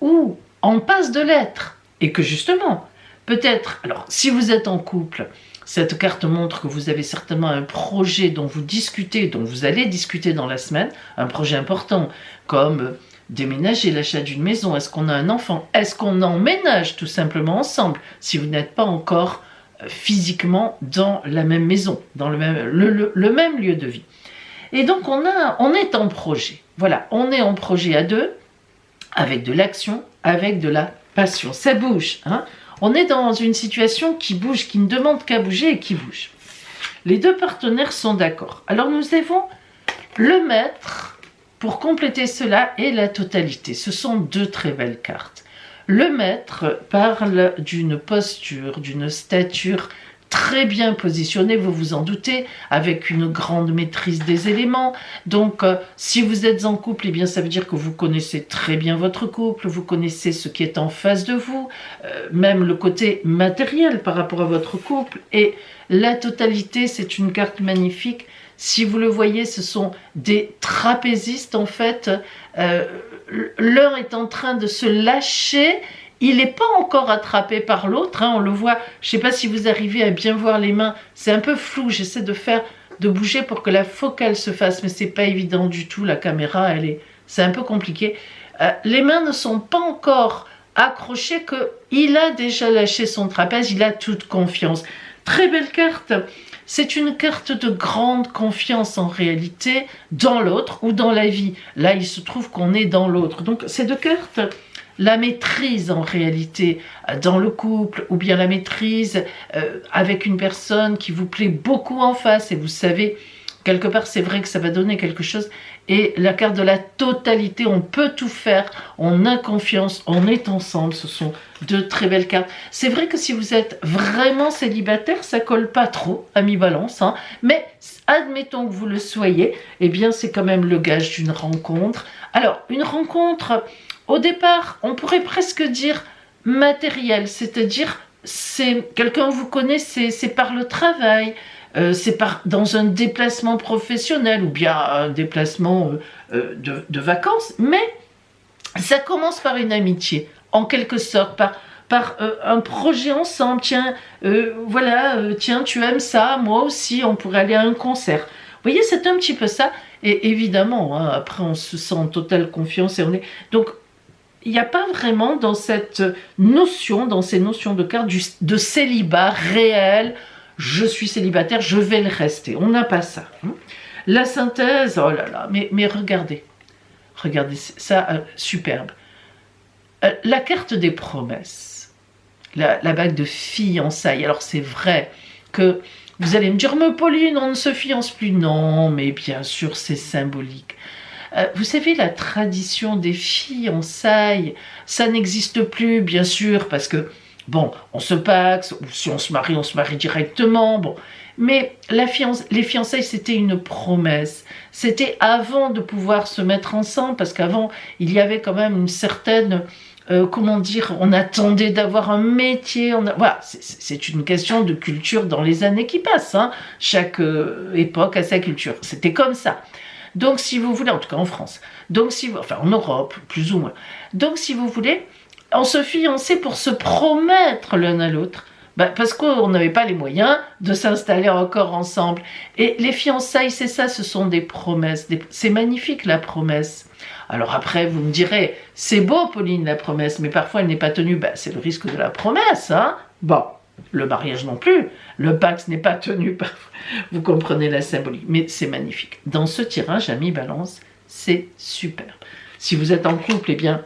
A: ou en passe de l'être. Et que justement, peut-être, alors, si vous êtes en couple, cette carte montre que vous avez certainement un projet dont vous discutez, dont vous allez discuter dans la semaine, un projet important, comme déménager, l'achat d'une maison, est-ce qu'on a un enfant, est-ce qu'on emménage tout simplement ensemble, si vous n'êtes pas encore physiquement dans la même maison, dans le même lieu de vie. Et donc on est en projet. Voilà, on est en projet à deux, avec de l'action, avec de la passion. Ça bouge, hein. On est dans une situation qui bouge, qui ne demande qu'à bouger et qui bouge. Les deux partenaires sont d'accord. Alors nous avons le maître pour compléter cela et la totalité. Ce sont deux très belles cartes. Le maître parle d'une posture, d'une stature très bien positionnée, vous vous en doutez, avec une grande maîtrise des éléments. Donc, si vous êtes en couple, eh bien, ça veut dire que vous connaissez très bien votre couple, vous connaissez ce qui est en face de vous, même le côté matériel par rapport à votre couple. Et la totalité, c'est une carte magnifique. Si vous le voyez, ce sont des trapézistes, en fait. L'un est en train de se lâcher. Il n'est pas encore attrapé par l'autre, hein, on le voit. Je ne sais pas si vous arrivez à bien voir les mains. C'est un peu flou, j'essaie de bouger pour que la focale se fasse, mais ce n'est pas évident du tout. La caméra, c'est un peu compliqué. Les mains ne sont pas encore accrochées, qu'il a déjà lâché son trapèze, il a toute confiance. Très belle carte. C'est une carte de grande confiance en réalité dans l'autre ou dans la vie. Là, il se trouve qu'on est dans l'autre. Donc, ces deux cartes, la maîtrise en réalité dans le couple ou bien la maîtrise avec une personne qui vous plaît beaucoup en face et vous savez, quelque part, c'est vrai que ça va donner quelque chose. Et la carte de la totalité, on peut tout faire, on a confiance, on est ensemble, ce sont deux très belles cartes. C'est vrai que si vous êtes vraiment célibataire, ça colle pas trop à mi-balance, hein, mais admettons que vous le soyez, eh bien c'est quand même le gage d'une rencontre. Alors, une rencontre, au départ, on pourrait presque dire matérielle, c'est-à-dire c'est quelqu'un que vous connaissez, c'est par le travail, c'est dans un déplacement professionnel ou bien un déplacement de vacances, mais ça commence par une amitié, en quelque sorte, par un projet ensemble. Tiens, tiens, tu aimes ça, moi aussi, on pourrait aller à un concert. Vous voyez, c'est un petit peu ça, et évidemment, hein, après on se sent en totale confiance et on est... Donc, il n'y a pas vraiment dans cette notion, dans ces notions de carte, de célibat réel. Je suis célibataire, je vais le rester. On n'a pas ça. La synthèse, oh là là, mais regardez. Regardez, ça, superbe. La carte des promesses. La bague de fiançailles. Alors c'est vrai que vous allez me dire, mais Pauline, on ne se fiance plus. Non, mais bien sûr, c'est symbolique. Vous savez, la tradition des fiançailles, ça n'existe plus, bien sûr, parce que bon, on se paxe, ou si on se marie directement, bon. Mais les fiançailles, c'était une promesse. C'était avant de pouvoir se mettre ensemble, parce qu'avant, il y avait quand même une certaine... comment dire, on attendait d'avoir un métier. Voilà, c'est une question de culture dans les années qui passent. Hein. Chaque époque a sa culture. C'était comme ça. Donc, si vous voulez, en tout cas en France, enfin en Europe, plus ou moins. Donc, si vous voulez... On se fiançait pour se promettre l'un à l'autre, parce qu'on n'avait pas les moyens de s'installer encore ensemble. Et les fiançailles, c'est ça, ce sont des promesses. C'est magnifique la promesse. Alors après, vous me direz, c'est beau Pauline la promesse, mais parfois elle n'est pas tenue. C'est le risque de la promesse, hein. Bon, le mariage non plus. Le Pax n'est pas tenu parfois. Vous comprenez la symbolique, mais c'est magnifique. Dans ce tirage, ami Balance, c'est super. Si vous êtes en couple, eh bien...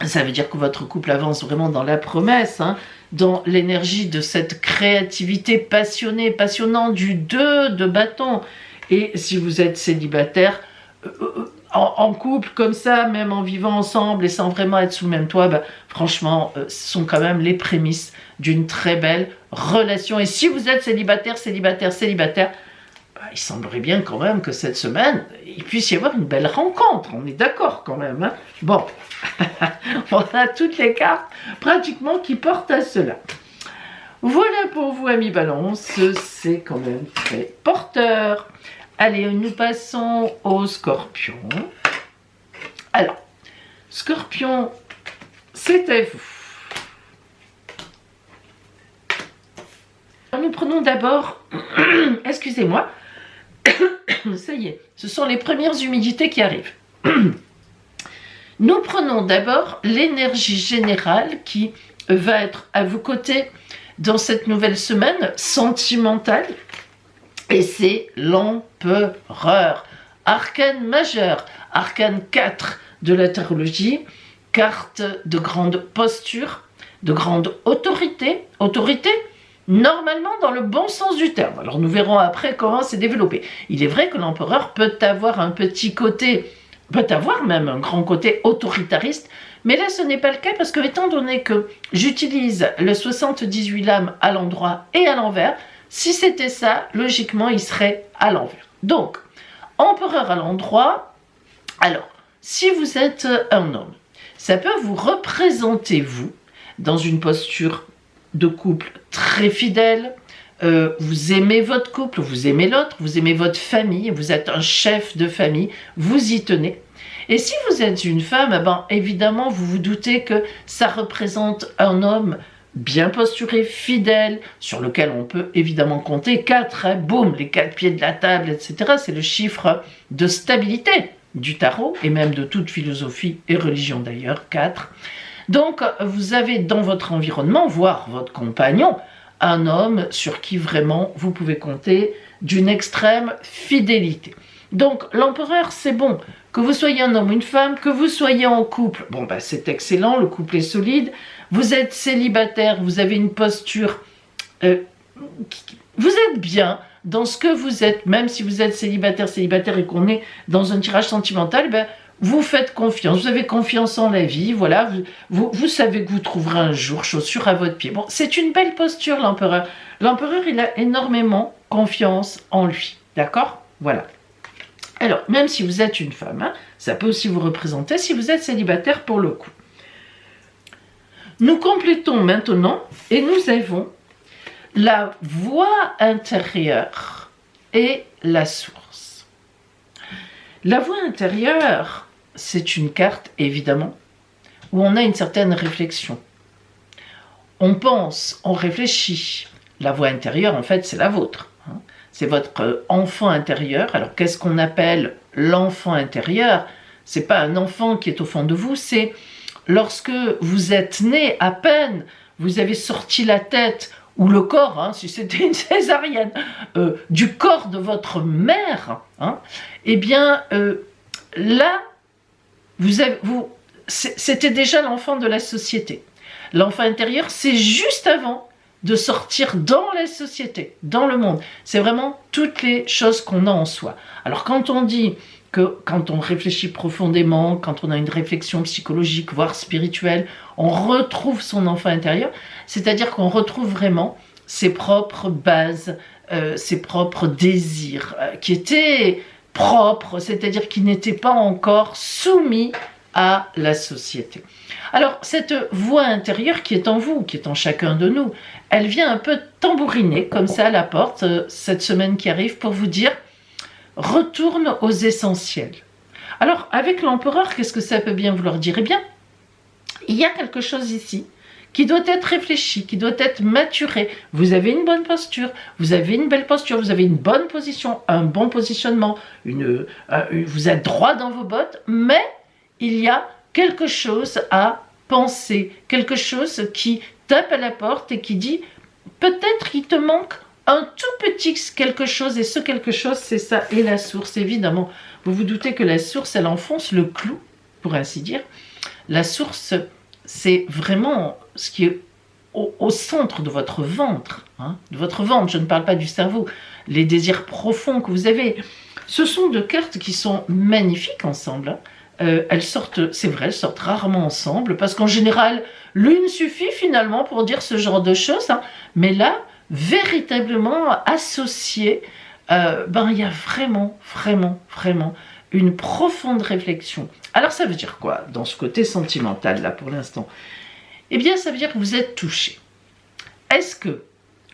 A: ça veut dire que votre couple avance vraiment dans la promesse, hein, dans l'énergie de cette créativité passionnée, passionnante du 2 de bâton. Et si vous êtes célibataire, en couple comme ça, même en vivant ensemble et sans vraiment être sous le même toit, franchement, ce sont quand même les prémices d'une très belle relation. Et si vous êtes célibataire, il semblerait bien quand même que cette semaine, il puisse y avoir une belle rencontre. On est d'accord quand même. Hein. Bon, on a toutes les cartes pratiquement qui portent à cela. Voilà pour vous, amis Balance. C'est quand même très porteur. Allez, nous passons au Scorpion. Alors, Scorpion, c'est à vous. Alors, nous prenons d'abord, excusez-moi, ça y est, ce sont les premières humidités qui arrivent. Nous prenons d'abord l'énergie générale qui va être à vos côtés dans cette nouvelle semaine sentimentale. Et c'est l'empereur. Arcane majeur, arcane 4 de la tarologie, carte de grande posture, de grande autorité. Autorité, normalement dans le bon sens du terme. Alors nous verrons après comment c'est développé. Il est vrai que l'empereur peut avoir un petit côté, peut avoir même un grand côté autoritariste, mais là ce n'est pas le cas parce que étant donné que j'utilise le 78 lames à l'endroit et à l'envers, si c'était ça, logiquement il serait à l'envers. Donc, empereur à l'endroit, alors, si vous êtes un homme, ça peut vous représenter vous, dans une posture de couple très fidèle, vous aimez votre couple, vous aimez l'autre, vous aimez votre famille, vous êtes un chef de famille, vous y tenez. Et si vous êtes une femme, ben, évidemment, vous vous doutez que ça représente un homme bien posturé, fidèle, sur lequel on peut évidemment compter 4, hein, boum, les 4 pieds de la table, etc. C'est le chiffre de stabilité du tarot, et même de toute philosophie et religion d'ailleurs, 4. Donc, vous avez dans votre environnement, voire votre compagnon, un homme sur qui vraiment vous pouvez compter d'une extrême fidélité. Donc, l'empereur, c'est bon. Que vous soyez un homme ou une femme, que vous soyez en couple, bon, bah, c'est excellent, le couple est solide. Vous êtes célibataire, vous avez une posture, vous êtes bien dans ce que vous êtes, même si vous êtes célibataire et qu'on est dans un tirage sentimental, ben, vous faites confiance, vous avez confiance en la vie, voilà, vous savez que vous trouverez un jour chaussure à votre pied. Bon, c'est une belle posture, l'empereur. L'empereur, il a énormément confiance en lui, d'accord? Voilà. Alors, même si vous êtes une femme, hein, ça peut aussi vous représenter si vous êtes célibataire pour le coup. Nous complétons maintenant et nous avons la voix intérieure et la source. La voix intérieure, c'est une carte, évidemment, où on a une certaine réflexion. On pense, on réfléchit. La voix intérieure, en fait, c'est la vôtre. Hein. C'est votre enfant intérieur. Alors, qu'est-ce qu'on appelle l'enfant intérieur? C'est pas un enfant qui est au fond de vous, c'est lorsque vous êtes né, à peine, vous avez sorti la tête ou le corps, hein, si c'était une césarienne, du corps de votre mère, hein, eh bien, là, c'était déjà l'enfant de la société. L'enfant intérieur, c'est juste avant de sortir dans la société, dans le monde. C'est vraiment toutes les choses qu'on a en soi. Alors, quand on dit que quand on réfléchit profondément, quand on a une réflexion psychologique, voire spirituelle, on retrouve son enfant intérieur, c'est-à-dire qu'on retrouve vraiment ses propres bases, ses propres désirs, qui étaient propres, c'est-à-dire qui n'étaient pas encore soumis à la société. Alors, cette voix intérieure qui est en vous, qui est en chacun de nous, elle vient un peu tambouriner, comme ça, à la porte, cette semaine qui arrive, pour vous dire « Retourne aux essentiels ». Alors, avec l'empereur, qu'est-ce que ça peut bien vouloir dire? Eh bien, il y a quelque chose ici qui doit être réfléchi, qui doit être maturé. Vous avez une bonne posture, vous avez une belle posture, vous avez une bonne position, un bon positionnement, vous êtes droit dans vos bottes, mais il y a quelque chose à penser, quelque chose qui tape à la porte et qui dit peut-être qu'il te manque un tout petit quelque chose, et ce quelque chose, c'est ça, et la source, évidemment. Vous vous doutez que la source, elle enfonce le clou, pour ainsi dire. La source, c'est vraiment ce qui est au centre de votre ventre, hein, de votre ventre, je ne parle pas du cerveau, les désirs profonds que vous avez. Ce sont deux cartes qui sont magnifiques ensemble, hein. Elles sortent, c'est vrai, elles sortent rarement ensemble, parce qu'en général, l'une suffit finalement pour dire ce genre de choses, hein. Mais là, véritablement associé, il y a vraiment une profonde réflexion. Alors ça veut dire quoi dans ce côté sentimental là pour l'instant? Eh bien ça veut dire que vous êtes touché. Est-ce que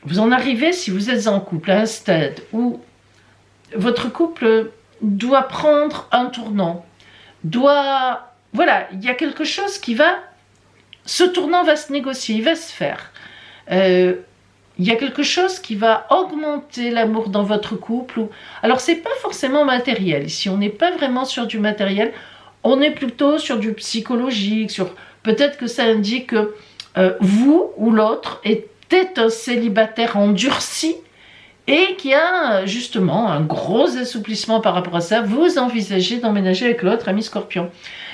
A: vous en arrivez, si vous êtes en couple, à un stade où votre couple doit prendre un tournant, voilà, il y a quelque chose qui va, ce tournant va se négocier, il va se faire. Il y a quelque chose qui va augmenter l'amour dans votre couple. Alors, c'est pas forcément matériel. Ici, on n'est pas vraiment sur du matériel. On est plutôt sur du psychologique. Peut-être que ça indique que vous ou l'autre est peut-être un célibataire endurci et qui a justement un gros assouplissement par rapport à ça, vous envisagez d'emménager avec l'autre ami Scorpion.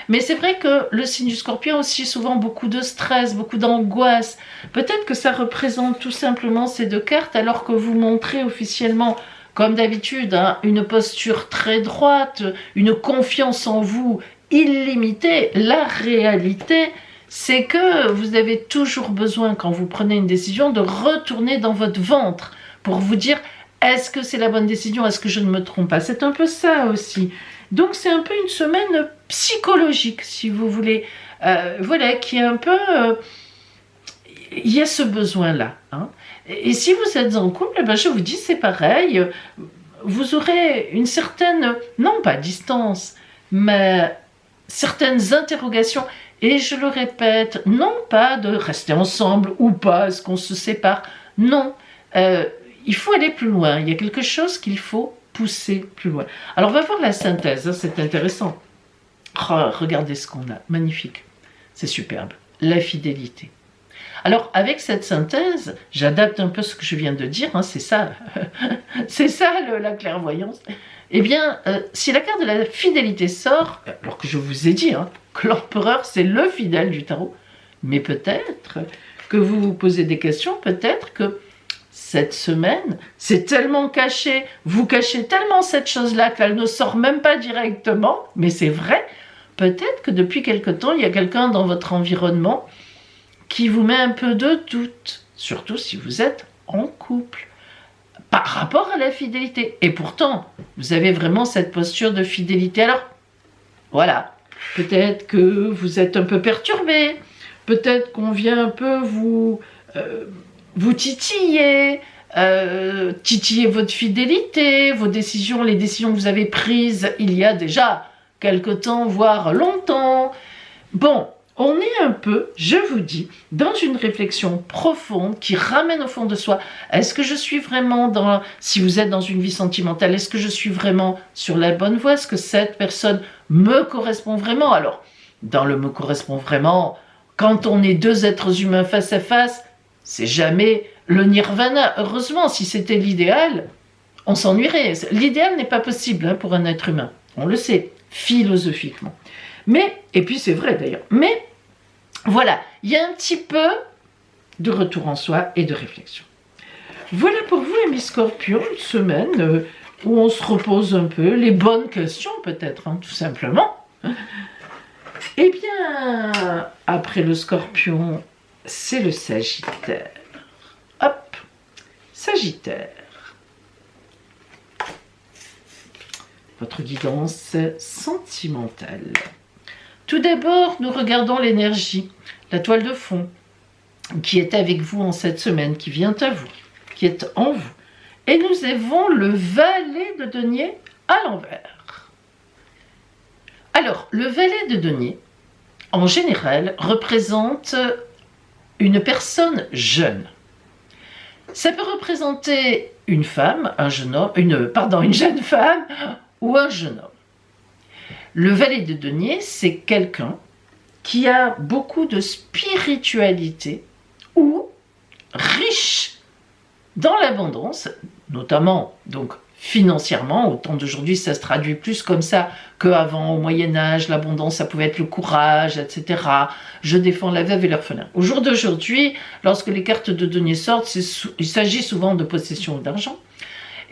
A: Mais c'est vrai que le signe du Scorpion a aussi souvent beaucoup de stress, beaucoup d'angoisse. Peut-être que ça représente tout simplement ces deux cartes alors que vous montrez officiellement, comme d'habitude, hein, une posture très droite, une confiance en vous illimitée. La réalité, c'est que vous avez toujours besoin, quand vous prenez une décision, de retourner dans votre ventre pour vous dire, est-ce que c'est la bonne décision, est-ce que je ne me trompe pas? C'est un peu ça aussi. Donc c'est un peu une semaine psychologique, si vous voulez. Voilà, qui est un peu... il y a ce besoin-là. Hein. Et si vous êtes en couple, eh ben, je vous dis, c'est pareil. Vous aurez une certaine, non pas distance, mais certaines interrogations. Et je le répète, non pas de rester ensemble ou pas, est-ce qu'on se sépare? Non. Il faut aller plus loin, il y a quelque chose qu'il faut pousser plus loin. Alors on va voir la synthèse, hein, c'est intéressant. Oh, regardez ce qu'on a, magnifique, c'est superbe, la fidélité. Alors avec cette synthèse, j'adapte un peu ce que je viens de dire, hein, c'est ça, c'est ça la clairvoyance. Eh bien, si la carte de la fidélité sort, alors que je vous ai dit hein, que l'empereur c'est le fidèle du tarot, mais peut-être que vous vous posez des questions, peut-être que cette semaine, c'est tellement caché, vous cachez tellement cette chose-là qu'elle ne sort même pas directement, mais c'est vrai, peut-être que depuis quelque temps, il y a quelqu'un dans votre environnement qui vous met un peu de doute, surtout si vous êtes en couple, par rapport à la fidélité. Et pourtant, vous avez vraiment cette posture de fidélité. Alors, voilà, peut-être que vous êtes un peu perturbé, peut-être qu'on vient un peu vous titiller, titiller votre fidélité, vos décisions, les décisions que vous avez prises il y a déjà quelque temps, voire longtemps. Bon, on est un peu, je vous dis, dans une réflexion profonde qui ramène au fond de soi. Est-ce que je suis vraiment dans, si vous êtes dans une vie sentimentale, est-ce que je suis vraiment sur la bonne voie? Est-ce que cette personne me correspond vraiment? Alors, dans le me correspond vraiment, quand on est deux êtres humains face à face, c'est jamais le nirvana. Heureusement, si c'était l'idéal, on s'ennuierait. L'idéal n'est pas possible hein, pour un être humain. On le sait, philosophiquement. Mais, et puis c'est vrai d'ailleurs, mais voilà, il y a un petit peu de retour en soi et de réflexion. Voilà pour vous, amis Scorpion, une semaine où on se repose un peu, les bonnes questions peut-être, hein, tout simplement. Eh bien, après le Scorpion, c'est le Sagittaire. Hop, Sagittaire. Votre guidance sentimentale. Tout d'abord, nous regardons l'énergie, la toile de fond, qui est avec vous en cette semaine, qui vient à vous, qui est en vous. Et nous avons le valet de denier à l'envers. Alors, le valet de denier, en général, représente une personne jeune. Ça peut représenter une femme, un jeune homme, une jeune femme ou un jeune homme. Le valet de denier, c'est quelqu'un qui a beaucoup de spiritualité ou riche dans l'abondance, notamment donc financièrement. Au temps d'aujourd'hui, ça se traduit plus comme ça qu'avant, au Moyen-Âge. L'abondance, ça pouvait être le courage, etc. Je défends la veuve et l'orphelin. Au jour d'aujourd'hui, lorsque les cartes de denier sortent, il s'agit souvent de possession d'argent.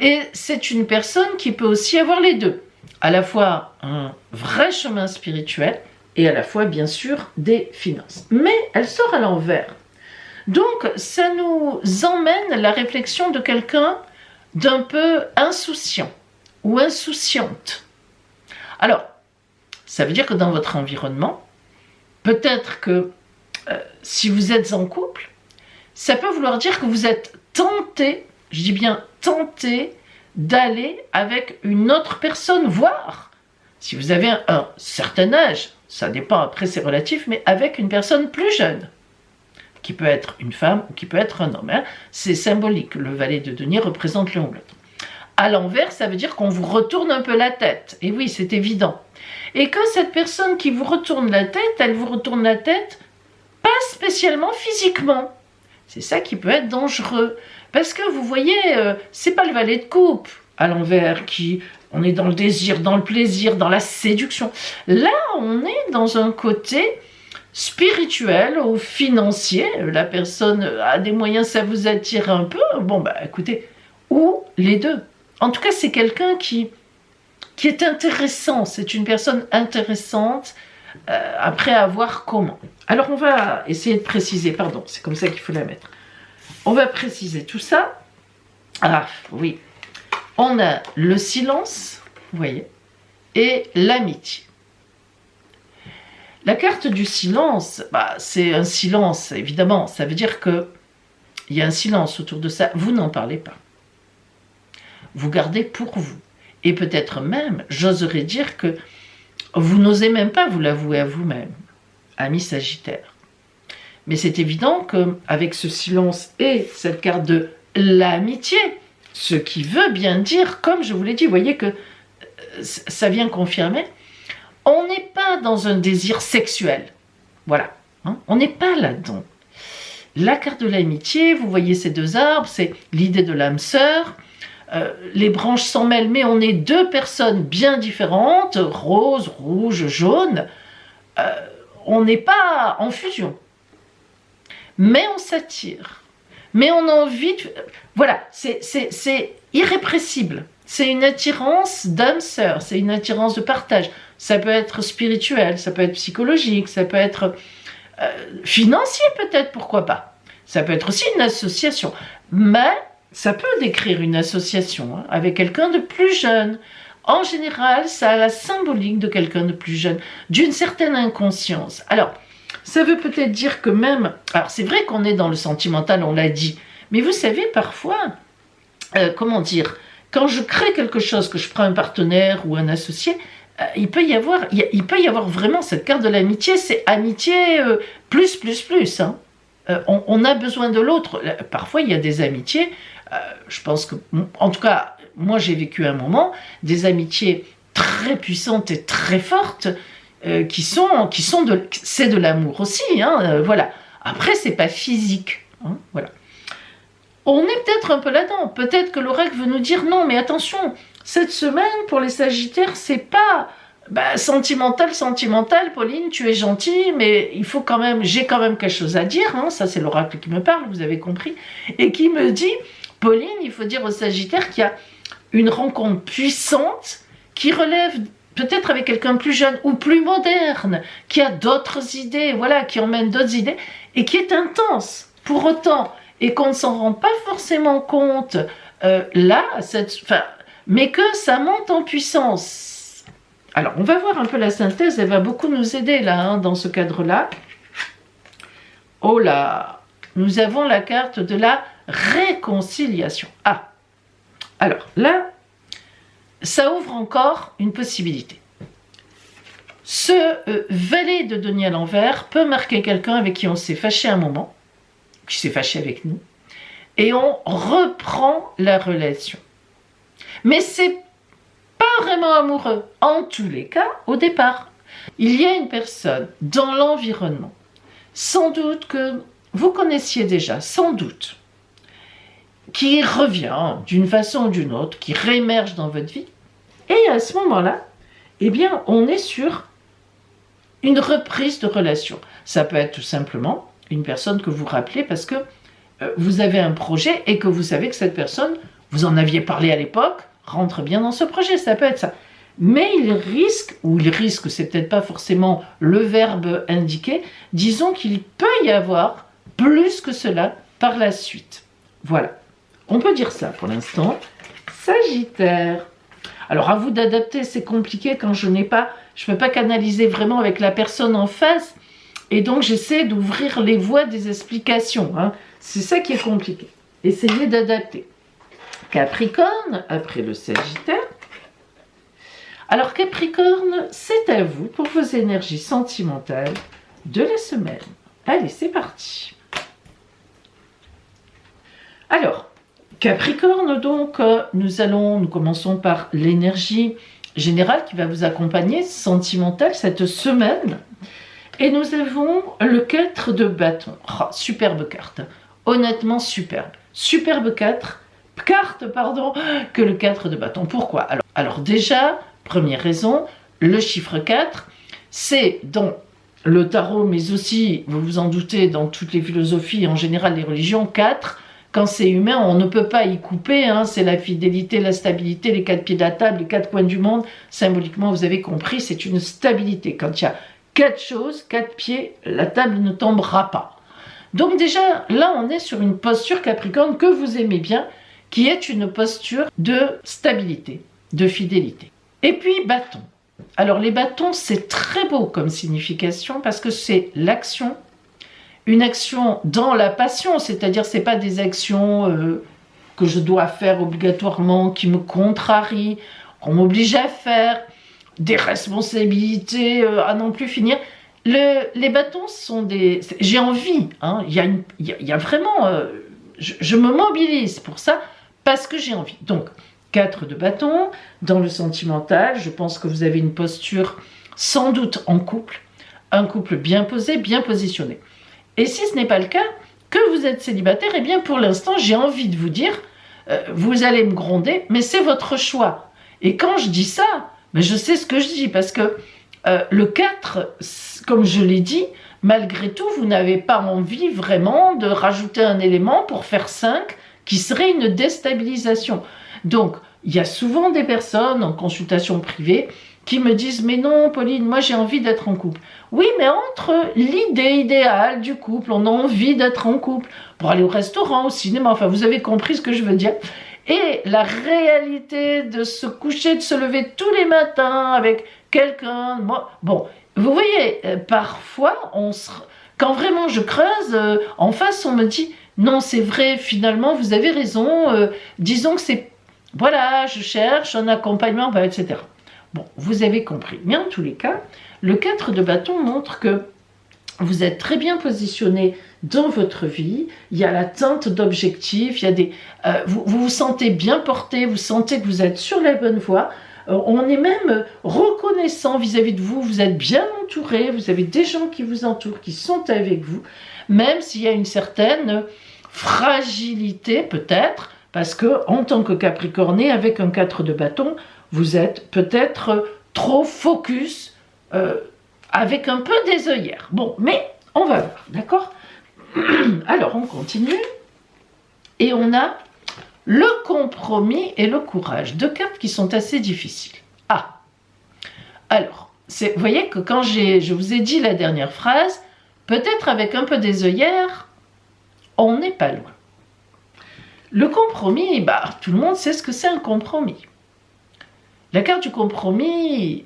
A: Et c'est une personne qui peut aussi avoir les deux. À la fois un vrai chemin spirituel et à la fois, bien sûr, des finances. Mais elle sort à l'envers. Donc, ça nous emmène à la réflexion de quelqu'un d'un peu insouciant ou insouciante. Alors, ça veut dire que dans votre environnement, peut-être que si vous êtes en couple, ça peut vouloir dire que vous êtes tenté, je dis bien tenté, d'aller avec une autre personne, voire, si vous avez un certain âge, ça dépend, après c'est relatif, mais avec une personne plus jeune, qui peut être une femme ou qui peut être un homme. Hein. C'est symbolique, le valet de denier représente l'un ou l'autre. À l'envers, ça veut dire qu'on vous retourne un peu la tête, et oui, c'est évident. Et que cette personne qui vous retourne la tête, elle vous retourne la tête, pas spécialement physiquement. C'est ça qui peut être dangereux. Parce que vous voyez, c'est pas le valet de coupe à l'envers qui... On est dans le désir, dans le plaisir, dans la séduction. Là, on est dans un côté spirituel ou financier. La personne a des moyens, ça vous attire un peu. Bon, bah écoutez, ou les deux. En tout cas, c'est quelqu'un qui est intéressant. C'est une personne intéressante. Après, à voir comment. Alors, on va essayer de préciser. Pardon, c'est comme ça qu'il faut la mettre. On va préciser tout ça. Ah, oui. On a le silence, vous voyez, et l'amitié. La carte du silence, bah, c'est un silence, évidemment. Ça veut dire qu'il y a un silence autour de ça. Vous n'en parlez pas. Vous gardez pour vous. Et peut-être même, j'oserais dire que vous n'osez même pas vous l'avouer à vous-même, ami Sagittaire. Mais c'est évident qu'avec ce silence et cette carte de l'amitié, ce qui veut bien dire, comme je vous l'ai dit, vous voyez que ça vient confirmer, on n'est pas dans un désir sexuel. Voilà, hein, on n'est pas là-dedans. La carte de l'amitié, vous voyez ces deux arbres, c'est l'idée de l'âme sœur. Les branches s'en mêlent, mais on est deux personnes bien différentes, rose, rouge, jaune. On n'est pas en fusion. Mais on s'attire. Mais on a envie de... Voilà, c'est irrépressible. C'est une attirance d'âme sœur, c'est une attirance de partage. Ça peut être spirituel, ça peut être psychologique, ça peut être financier peut-être, pourquoi pas. Ça peut être aussi une association. Mais ça peut décrire une association hein, avec quelqu'un de plus jeune. En général, ça a la symbolique de quelqu'un de plus jeune, d'une certaine inconscience. Alors, ça veut peut-être dire que même... Alors, c'est vrai qu'on est dans le sentimental, on l'a dit. Mais vous savez, parfois, comment dire, quand je crée quelque chose, que je prends un partenaire ou un associé, il peut y avoir vraiment cette carte de l'amitié, c'est amitié plus. Hein. On a besoin de l'autre. Parfois, il y a des amitiés, je pense que... En tout cas, moi, j'ai vécu un moment, des amitiés très puissantes et très fortes, c'est de l'amour aussi, hein, voilà. Après, c'est pas physique, hein, voilà. On est peut-être un peu là-dedans. Peut-être que l'oracle veut nous dire non, mais attention, cette semaine pour les Sagittaires, c'est pas sentimental. Pauline, tu es gentille, mais j'ai quand même quelque chose à dire. Hein, ça, c'est l'oracle qui me parle, vous avez compris, et qui me dit, Pauline, il faut dire aux Sagittaires qu'il y a une rencontre puissante qui relève peut-être avec quelqu'un plus jeune ou plus moderne, qui a d'autres idées, voilà, qui emmène d'autres idées, et intense. Pour autant, et qu'on ne s'en rend pas forcément compte mais que ça monte en puissance. Alors, on va voir un peu la synthèse, elle va beaucoup nous aider là, hein, dans ce cadre-là. Oh là, nous avons la carte de la réconciliation. Ah, alors là, ça ouvre encore une possibilité. Ce valet de denier à l'envers peut marquer quelqu'un avec qui on s'est fâché un moment, qui s'est fâché avec nous, et on reprend la relation. Mais c'est pas vraiment amoureux. En tous les cas, au départ, il y a une personne dans l'environnement, sans doute que vous connaissiez déjà, sans doute, qui revient d'une façon ou d'une autre, qui réémerge dans votre vie, et à ce moment-là, eh bien, on est sur une reprise de relation. Ça peut être tout simplement une personne que vous rappelez parce que vous avez un projet et que vous savez que cette personne, vous en aviez parlé à l'époque, rentre bien dans ce projet, ça peut être ça. Mais il risque, c'est peut-être pas forcément le verbe indiqué, disons qu'il peut y avoir plus que cela par la suite. Voilà, on peut dire ça pour l'instant. Sagittaire. Alors à vous d'adapter, c'est compliqué quand je ne peux pas canaliser vraiment avec la personne en face, et donc j'essaie d'ouvrir les voies des explications. Hein. C'est ça qui est compliqué. Essayez d'adapter. Capricorne, après le Sagittaire. Alors Capricorne, c'est à vous pour vos énergies sentimentales de la semaine. Allez, c'est parti. Alors, Capricorne, donc, nous commençons par l'énergie générale qui va vous accompagner, sentimentale, cette semaine. Et nous avons le 4 de bâton. Oh, superbe carte. honnêtement superbe. Superbe carte, pardon, que le 4 de bâton. Pourquoi? Alors déjà, première raison, le chiffre 4, c'est dans le tarot, mais aussi, vous vous en doutez, dans toutes les philosophies, en général les religions, 4, quand c'est humain, on ne peut pas y couper, hein, c'est la fidélité, la stabilité, les 4 pieds de la table, les 4 coins du monde, symboliquement, vous avez compris, c'est une stabilité. Quand il y a 4 choses, 4 pieds, la table ne tombera pas. Donc déjà, là, on est sur une posture Capricorne que vous aimez bien, qui est une posture de stabilité, de fidélité. Et puis, bâton. Alors, les bâtons, c'est très beau comme signification parce que c'est l'action, une action dans la passion, c'est-à-dire c'est pas des actions que je dois faire obligatoirement, qui me contrarient, qu'on m'oblige à faire, des responsabilités à non plus finir. Les bâtons sont des... J'ai envie, hein, il y a vraiment... je me mobilise pour ça parce que j'ai envie. Donc, 4 de bâton, dans le sentimental, je pense que vous avez une posture sans doute en couple, un couple bien posé, bien positionné. Et si ce n'est pas le cas, que vous êtes célibataire, eh bien pour l'instant, j'ai envie de vous dire, vous allez me gronder, mais c'est votre choix. Et quand je dis ça, ben je sais ce que je dis, parce que le 4, comme je l'ai dit, malgré tout, vous n'avez pas envie vraiment de rajouter un élément pour faire 5, qui serait une déstabilisation. Donc, il y a souvent des personnes en consultation privée qui me disent « Mais non, Pauline, moi j'ai envie d'être en couple. » Oui, mais entre l'idée idéale du couple, on a envie d'être en couple pour aller au restaurant, au cinéma, enfin vous avez compris ce que je veux dire, et la réalité de se coucher, de se lever tous les matins avec quelqu'un, moi, bon, vous voyez, parfois, quand vraiment je creuse, en face on me dit « Non, c'est vrai, finalement, vous avez raison, disons que c'est... Voilà, je cherche un accompagnement, etc. » Bon, vous avez compris. Mais en tous les cas, le 4 de bâton montre que vous êtes très bien positionné dans votre vie. Il y a l'atteinte d'objectifs, il y a des, vous vous sentez bien porté, vous sentez que vous êtes sur la bonne voie. On est même reconnaissant vis-à-vis de vous. Vous êtes bien entouré, vous avez des gens qui vous entourent, qui sont avec vous, même s'il y a une certaine fragilité peut-être, parce que en tant que Capricorné, avec un 4 de bâton, vous êtes peut-être trop focus, avec un peu des œillères. Bon, mais on va voir, d'accord? Alors, on continue. Et on a le compromis et le courage. Deux cartes qui sont assez difficiles. Ah, alors, vous voyez que quand je vous ai dit la dernière phrase, peut-être avec un peu des œillères, on n'est pas loin. Le compromis, bah, tout le monde sait ce que c'est un compromis. La carte du compromis,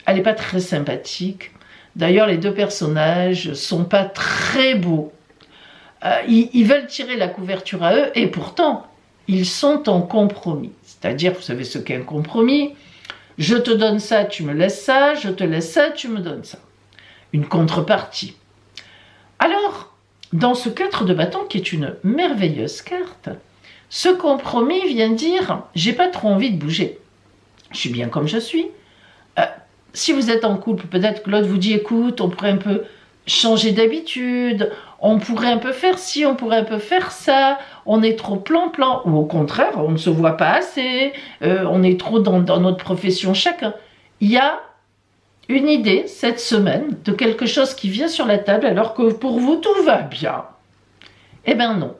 A: elle n'est pas très sympathique. D'ailleurs, les deux personnages ne sont pas très beaux. Ils veulent tirer la couverture à eux et pourtant, ils sont en compromis. C'est-à-dire, vous savez ce qu'est un compromis? Je te donne ça, tu me laisses ça, je te laisse ça, tu me donnes ça. Une contrepartie. Alors, dans ce 4 de bâton, qui est une merveilleuse carte, ce compromis vient dire « j'ai pas trop envie de bouger. Je suis bien comme je suis. » Si vous êtes en couple, peut-être que l'autre vous dit « écoute, on pourrait un peu changer d'habitude, on pourrait un peu faire ci, on pourrait un peu faire ça, on est trop plan-plan. » Ou au contraire, on ne se voit pas assez, on est trop dans notre profession chacun. Il y a une idée cette semaine de quelque chose qui vient sur la table alors que pour vous tout va bien. Eh bien non.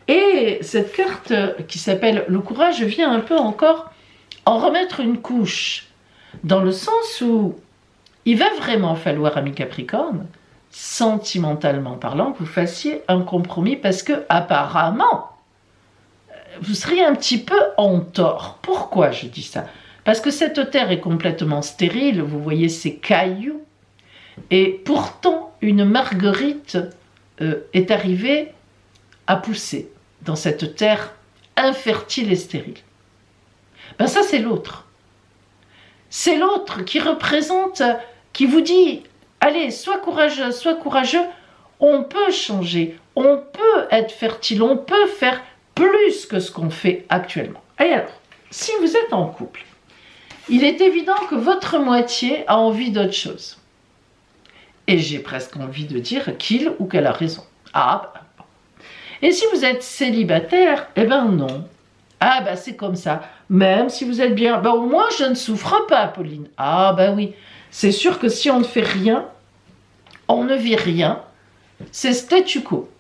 A: Et cette carte qui s'appelle le courage vient un peu encore en remettre une couche, dans le sens où il va vraiment falloir, ami Capricorne, sentimentalement parlant, que vous fassiez un compromis parce que apparemment vous seriez un petit peu en tort. Pourquoi je dis ça? Parce que cette terre est complètement stérile, vous voyez ces cailloux, et pourtant une marguerite est arrivée à pousser dans cette terre infertile et stérile. Ben ça c'est l'autre. C'est l'autre qui représente, qui vous dit, allez, sois courageux, on peut changer, on peut être fertile, on peut faire plus que ce qu'on fait actuellement. Et alors, si vous êtes en couple, il est évident que votre moitié a envie d'autre chose. Et j'ai presque envie de dire qu'il ou qu'elle a raison. Ah, Et si vous êtes célibataire, eh ben non. Ah ben c'est comme ça. Même si vous êtes bien, ben au moins je ne souffre pas, Pauline. Ah ben oui. C'est sûr que si on ne fait rien, on ne vit rien. C'est statu quo.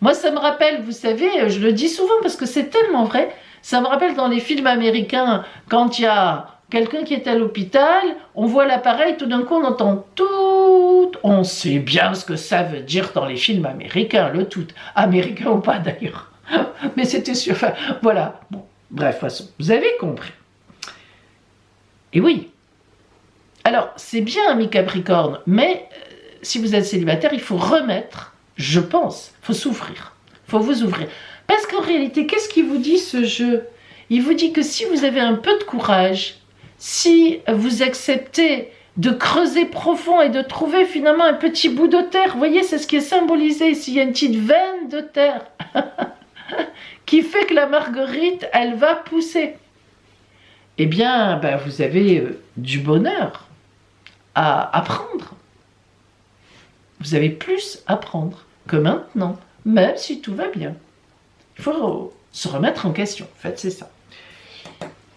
A: Moi ça me rappelle, vous savez, je le dis souvent parce que c'est tellement vrai, ça me rappelle dans les films américains, quand il y a quelqu'un qui est à l'hôpital, on voit l'appareil, tout d'un coup on entend tout. On sait bien ce que ça veut dire dans les films américains, le tout. Américain ou pas d'ailleurs. Mais c'était sûr. Enfin, voilà. Bon, bref, de toute façon, vous avez compris. Et oui. Alors, c'est bien, ami Capricorne, mais si vous êtes célibataire, il faut remettre, je pense, il faut s'ouvrir. Il faut vous ouvrir. Parce qu'en réalité, qu'est-ce qu'il vous dit ce jeu? Il vous dit que si vous avez un peu de courage, si vous acceptez de creuser profond et de trouver finalement un petit bout de terre, vous voyez, c'est ce qui est symbolisé ici, il y a une petite veine de terre qui fait que la marguerite, elle va pousser. Eh bien, ben, vous avez du bonheur à apprendre. Vous avez plus à apprendre que maintenant, même si tout va bien. Il faut se remettre en question, en fait, c'est ça.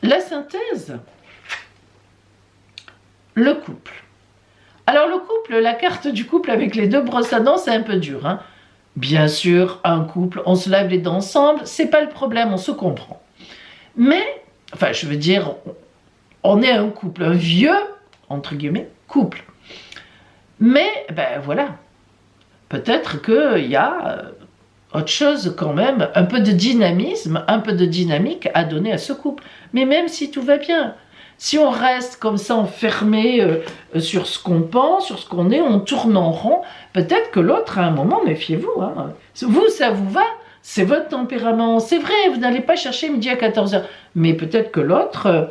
A: La synthèse, le couple. Alors le couple, la carte du couple avec les deux brosses à dents, c'est un peu dur, hein. Bien sûr, un couple, on se lave les dents ensemble, c'est pas le problème, on se comprend. Mais, enfin, je veux dire, on est un couple, un vieux, entre guillemets, couple. Mais, ben voilà, peut-être qu'il y a autre chose quand même, un peu de dynamisme, un peu de dynamique à donner à ce couple. Mais même si tout va bien, si on reste comme ça enfermé sur ce qu'on pense, sur ce qu'on est, on tourne en rond, peut-être que l'autre, à un moment, méfiez-vous, hein. Vous, ça vous va, c'est votre tempérament, c'est vrai, vous n'allez pas chercher midi à 14h, mais peut-être que l'autre,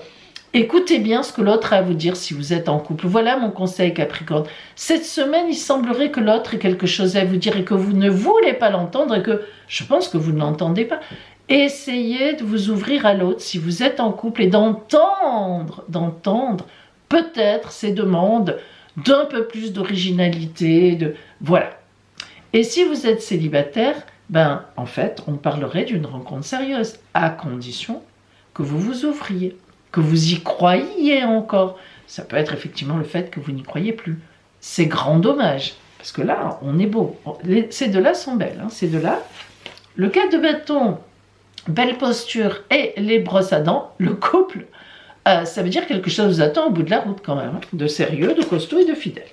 A: écoutez bien ce que l'autre a à vous dire si vous êtes en couple. Voilà mon conseil, Capricorne. Cette semaine, il semblerait que l'autre ait quelque chose à vous dire et que vous ne voulez pas l'entendre et que je pense que vous ne l'entendez pas. Essayez de vous ouvrir à l'autre si vous êtes en couple et d'entendre peut-être ces demandes d'un peu plus d'originalité, voilà. Et si vous êtes célibataire, ben en fait, on parlerait d'une rencontre sérieuse, à condition que vous vous ouvriez, que vous y croyiez encore. Ça peut être effectivement le fait que vous n'y croyez plus. C'est grand dommage, parce que là, on est beau. Ces deux-là sont belles, hein, ces deux-là. Le 4 de bâton, belle posture et les brosses à dents, le couple, ça veut dire quelque chose vous attend au bout de la route quand même, hein, de sérieux, de costaud et de fidèle.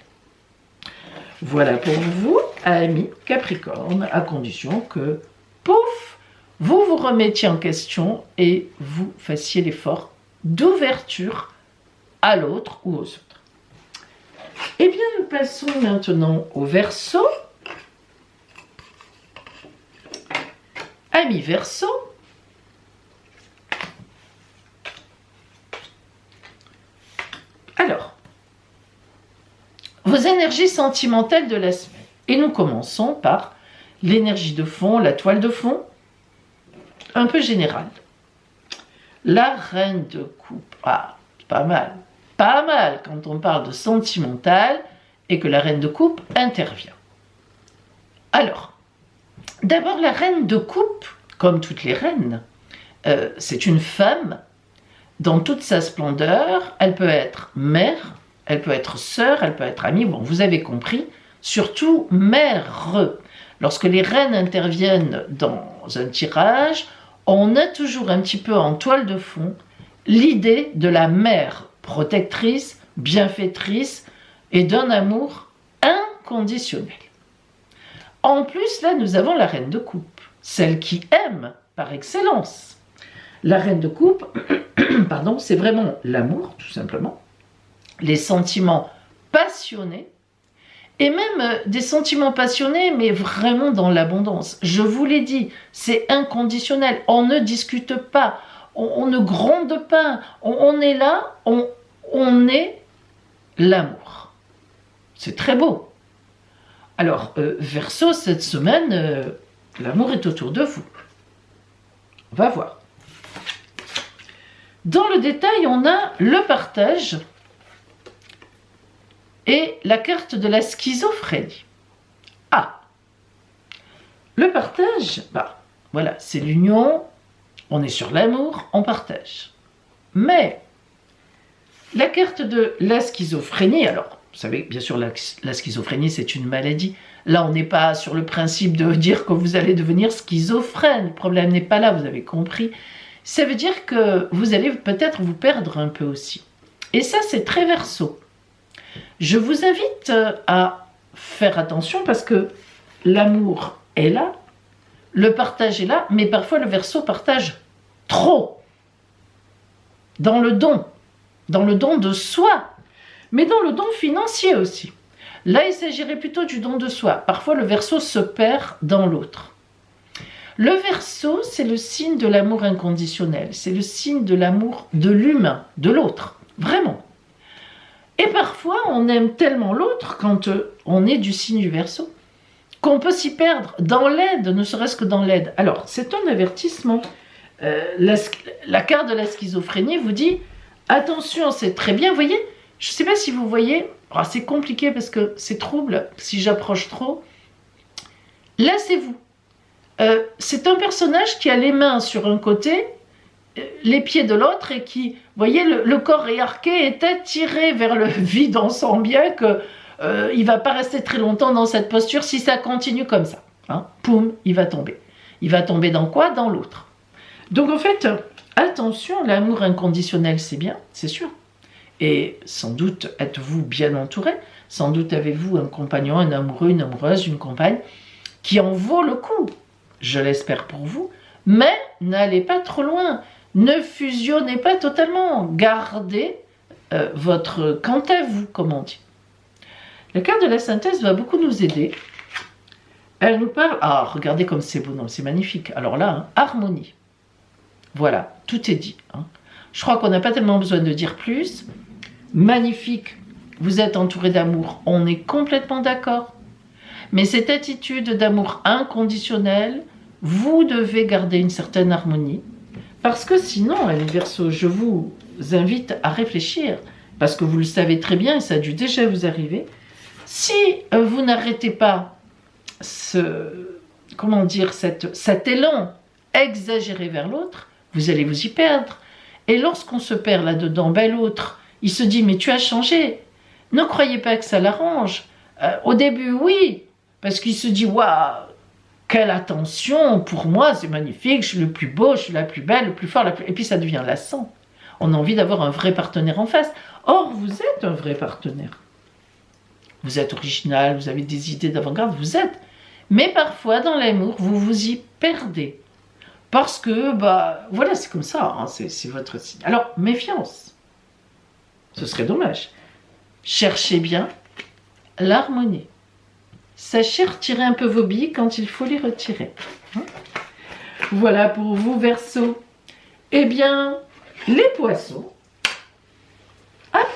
A: Voilà pour vous, amis Capricorne, à condition que, pouf, vous vous remettiez en question et vous fassiez l'effort d'ouverture à l'autre ou aux autres. Eh bien, nous passons maintenant au Verseau. Amis Verseau, alors, vos énergies sentimentales de la semaine. Et nous commençons par l'énergie de fond, la toile de fond, un peu générale. La reine de coupe, pas mal quand on parle de sentimental et que la reine de coupe intervient. Alors, d'abord la reine de coupe, comme toutes les reines, c'est une femme dans toute sa splendeur. Elle peut être mère, elle peut être sœur, elle peut être amie, bon vous avez compris, surtout mère. Lorsque les reines interviennent dans un tirage, on a toujours un petit peu en toile de fond l'idée de la mère protectrice, bienfaitrice et d'un amour inconditionnel. En plus, là, nous avons la reine de coupe, celle qui aime par excellence. La reine de coupe, pardon, c'est vraiment l'amour, tout simplement, les sentiments passionnés, et même des sentiments passionnés, mais vraiment dans l'abondance. Je vous l'ai dit, c'est inconditionnel, on ne discute pas, on ne gronde pas, on est là, on est l'amour. C'est très beau. Alors, Verseau, cette semaine, l'amour est autour de vous. On va voir. Dans le détail, on a le partage et la carte de la schizophrénie. Ah, le partage, Voilà, c'est l'union, on est sur l'amour, on partage. Mais la carte de la schizophrénie, alors, vous savez, bien sûr, la schizophrénie, c'est une maladie. Là, on n'est pas sur le principe de dire que vous allez devenir schizophrène. Le problème n'est pas là, vous avez compris. Ça veut dire que vous allez peut-être vous perdre un peu aussi. Et ça, c'est très Verseau. Je vous invite à faire attention parce que l'amour est là, le partage est là, mais parfois le Verseau partage trop. Dans le don de soi, mais dans le don financier aussi. Là, il s'agirait plutôt du don de soi. Parfois, le Verseau se perd dans l'autre. Le Verseau, c'est le signe de l'amour inconditionnel. C'est le signe de l'amour de l'humain, de l'autre. Vraiment. Et parfois, on aime tellement l'autre quand on est du signe du Verseau qu'on peut s'y perdre dans l'aide, ne serait-ce que dans l'aide. Alors, c'est un avertissement. La carte de la schizophrénie vous dit attention, c'est très bien, vous voyez, je ne sais pas si vous voyez, c'est compliqué parce que c'est trouble si j'approche trop. Là, c'est vous. C'est un personnage qui a les mains sur un côté, les pieds de l'autre et qui, vous voyez, le corps est arqué et tête tirée vers le vide. On sent bien que il ne va pas rester très longtemps dans cette posture si ça continue comme ça. Hein, poum, il va tomber. Il va tomber dans quoi? Dans l'autre. Donc en fait, attention, l'amour inconditionnel, c'est bien, c'est sûr. Et sans doute êtes-vous bien entouré, sans doute avez-vous un compagnon, un amoureux, une amoureuse, une compagne qui en vaut le coup. Je l'espère pour vous, mais n'allez pas trop loin, ne fusionnez pas totalement, gardez votre quant à vous, comme on dit. La carte de la synthèse va beaucoup nous aider. Elle nous parle, regardez comme c'est beau, non, c'est magnifique. Alors là, hein, harmonie. Voilà, tout est dit. Hein. Je crois qu'on n'a pas tellement besoin de dire plus. Magnifique, vous êtes entouré d'amour, on est complètement d'accord. Mais cette attitude d'amour inconditionnel, vous devez garder une certaine harmonie. Parce que sinon, les Verseaux, je vous invite à réfléchir, parce que vous le savez très bien, et ça a dû déjà vous arriver, si vous n'arrêtez pas cet élan exagéré vers l'autre, vous allez vous y perdre. Et lorsqu'on se perd là-dedans, l'autre, il se dit, mais tu as changé. Ne croyez pas que ça l'arrange. Au début, oui, parce qu'il se dit, waouh, quelle attention, pour moi, c'est magnifique, je suis le plus beau, je suis la plus belle, le plus fort, et puis ça devient lassant. On a envie d'avoir un vrai partenaire en face. Or, vous êtes un vrai partenaire. Vous êtes original, vous avez des idées d'avant-garde, vous êtes. Mais parfois, dans l'amour, vous vous y perdez. Parce que, voilà, c'est comme ça, hein, c'est votre signe. Alors, méfiance. Ce serait dommage. Cherchez bien l'harmonie. Sachez retirer un peu vos billes quand il faut les retirer. Hein? Voilà pour vous, Verseau. Eh bien, les poissons. Hop.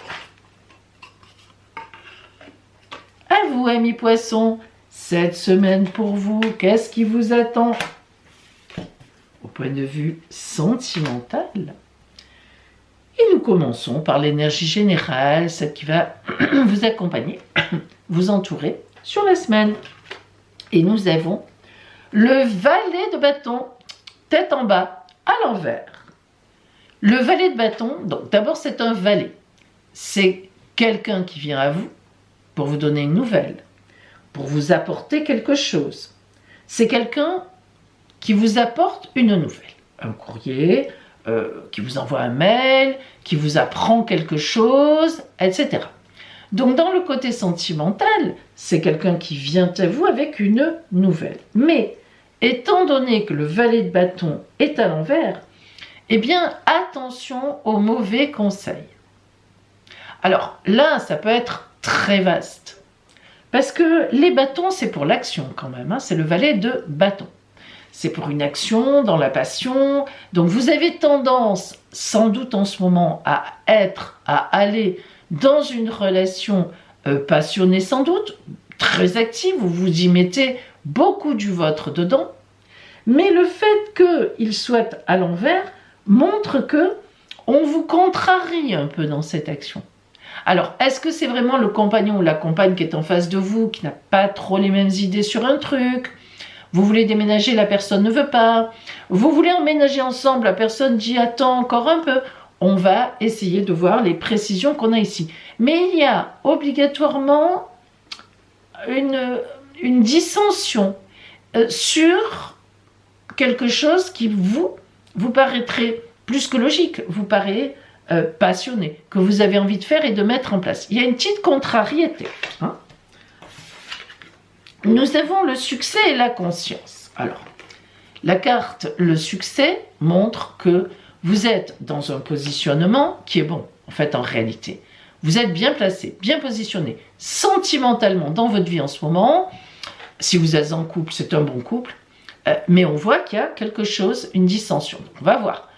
A: À vous, amis poissons. Cette semaine pour vous, qu'est-ce qui vous attend? Au point de vue sentimental. Et nous commençons par l'énergie générale, celle qui va vous accompagner, vous entourer sur la semaine. Et nous avons le valet de bâton, tête en bas, à l'envers. Le valet de bâton, donc d'abord c'est un valet. C'est quelqu'un qui vient à vous pour vous donner une nouvelle, pour vous apporter quelque chose. C'est quelqu'un qui vous apporte une nouvelle. Un courrier, qui vous envoie un mail, qui vous apprend quelque chose, etc. Donc dans le côté sentimental, c'est quelqu'un qui vient à vous avec une nouvelle. Mais étant donné que le valet de bâton est à l'envers, eh bien attention aux mauvais conseils. Alors là, ça peut être très vaste. Parce que les bâtons, c'est pour l'action quand même, hein, c'est le valet de bâton. C'est pour une action, dans la passion. Donc vous avez tendance, sans doute en ce moment, à aller dans une relation passionnée sans doute, très active, où vous y mettez beaucoup du vôtre dedans. Mais le fait qu'il soit à l'envers montre que on vous contrarie un peu dans cette action. Alors, est-ce que c'est vraiment le compagnon ou la compagne qui est en face de vous, qui n'a pas trop les mêmes idées sur un truc ? Vous voulez déménager, la personne ne veut pas. Vous voulez emménager ensemble, la personne dit attends encore un peu. On va essayer de voir les précisions qu'on a ici. Mais il y a obligatoirement une dissension sur quelque chose qui vous paraîtrait plus que logique, vous paraît passionné, que vous avez envie de faire et de mettre en place. Il y a une petite contrariété. Hein. Nous avons le succès et la conscience. Alors, la carte, le succès, montre que vous êtes dans un positionnement qui est bon, en fait, en réalité. Vous êtes bien placé, bien positionné, sentimentalement dans votre vie en ce moment. Si vous êtes en couple, c'est un bon couple. Mais on voit qu'il y a quelque chose, une dissension. Donc, on va voir.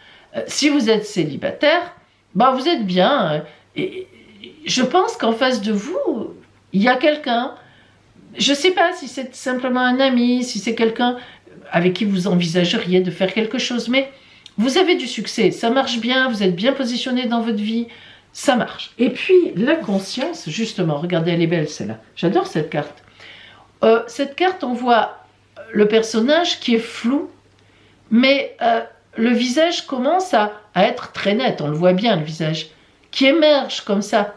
A: Si vous êtes célibataire, vous êtes bien. Et je pense qu'en face de vous, il y a quelqu'un. Je ne sais pas si c'est simplement un ami, si c'est quelqu'un avec qui vous envisageriez de faire quelque chose. Mais vous avez du succès, ça marche bien, vous êtes bien positionné dans votre vie, ça marche. Et puis, la conscience, justement, regardez, elle est belle celle-là. J'adore cette carte. Cette carte, on voit le personnage qui est flou, mais le visage commence à être très net, on le voit bien, le visage, qui émerge comme ça,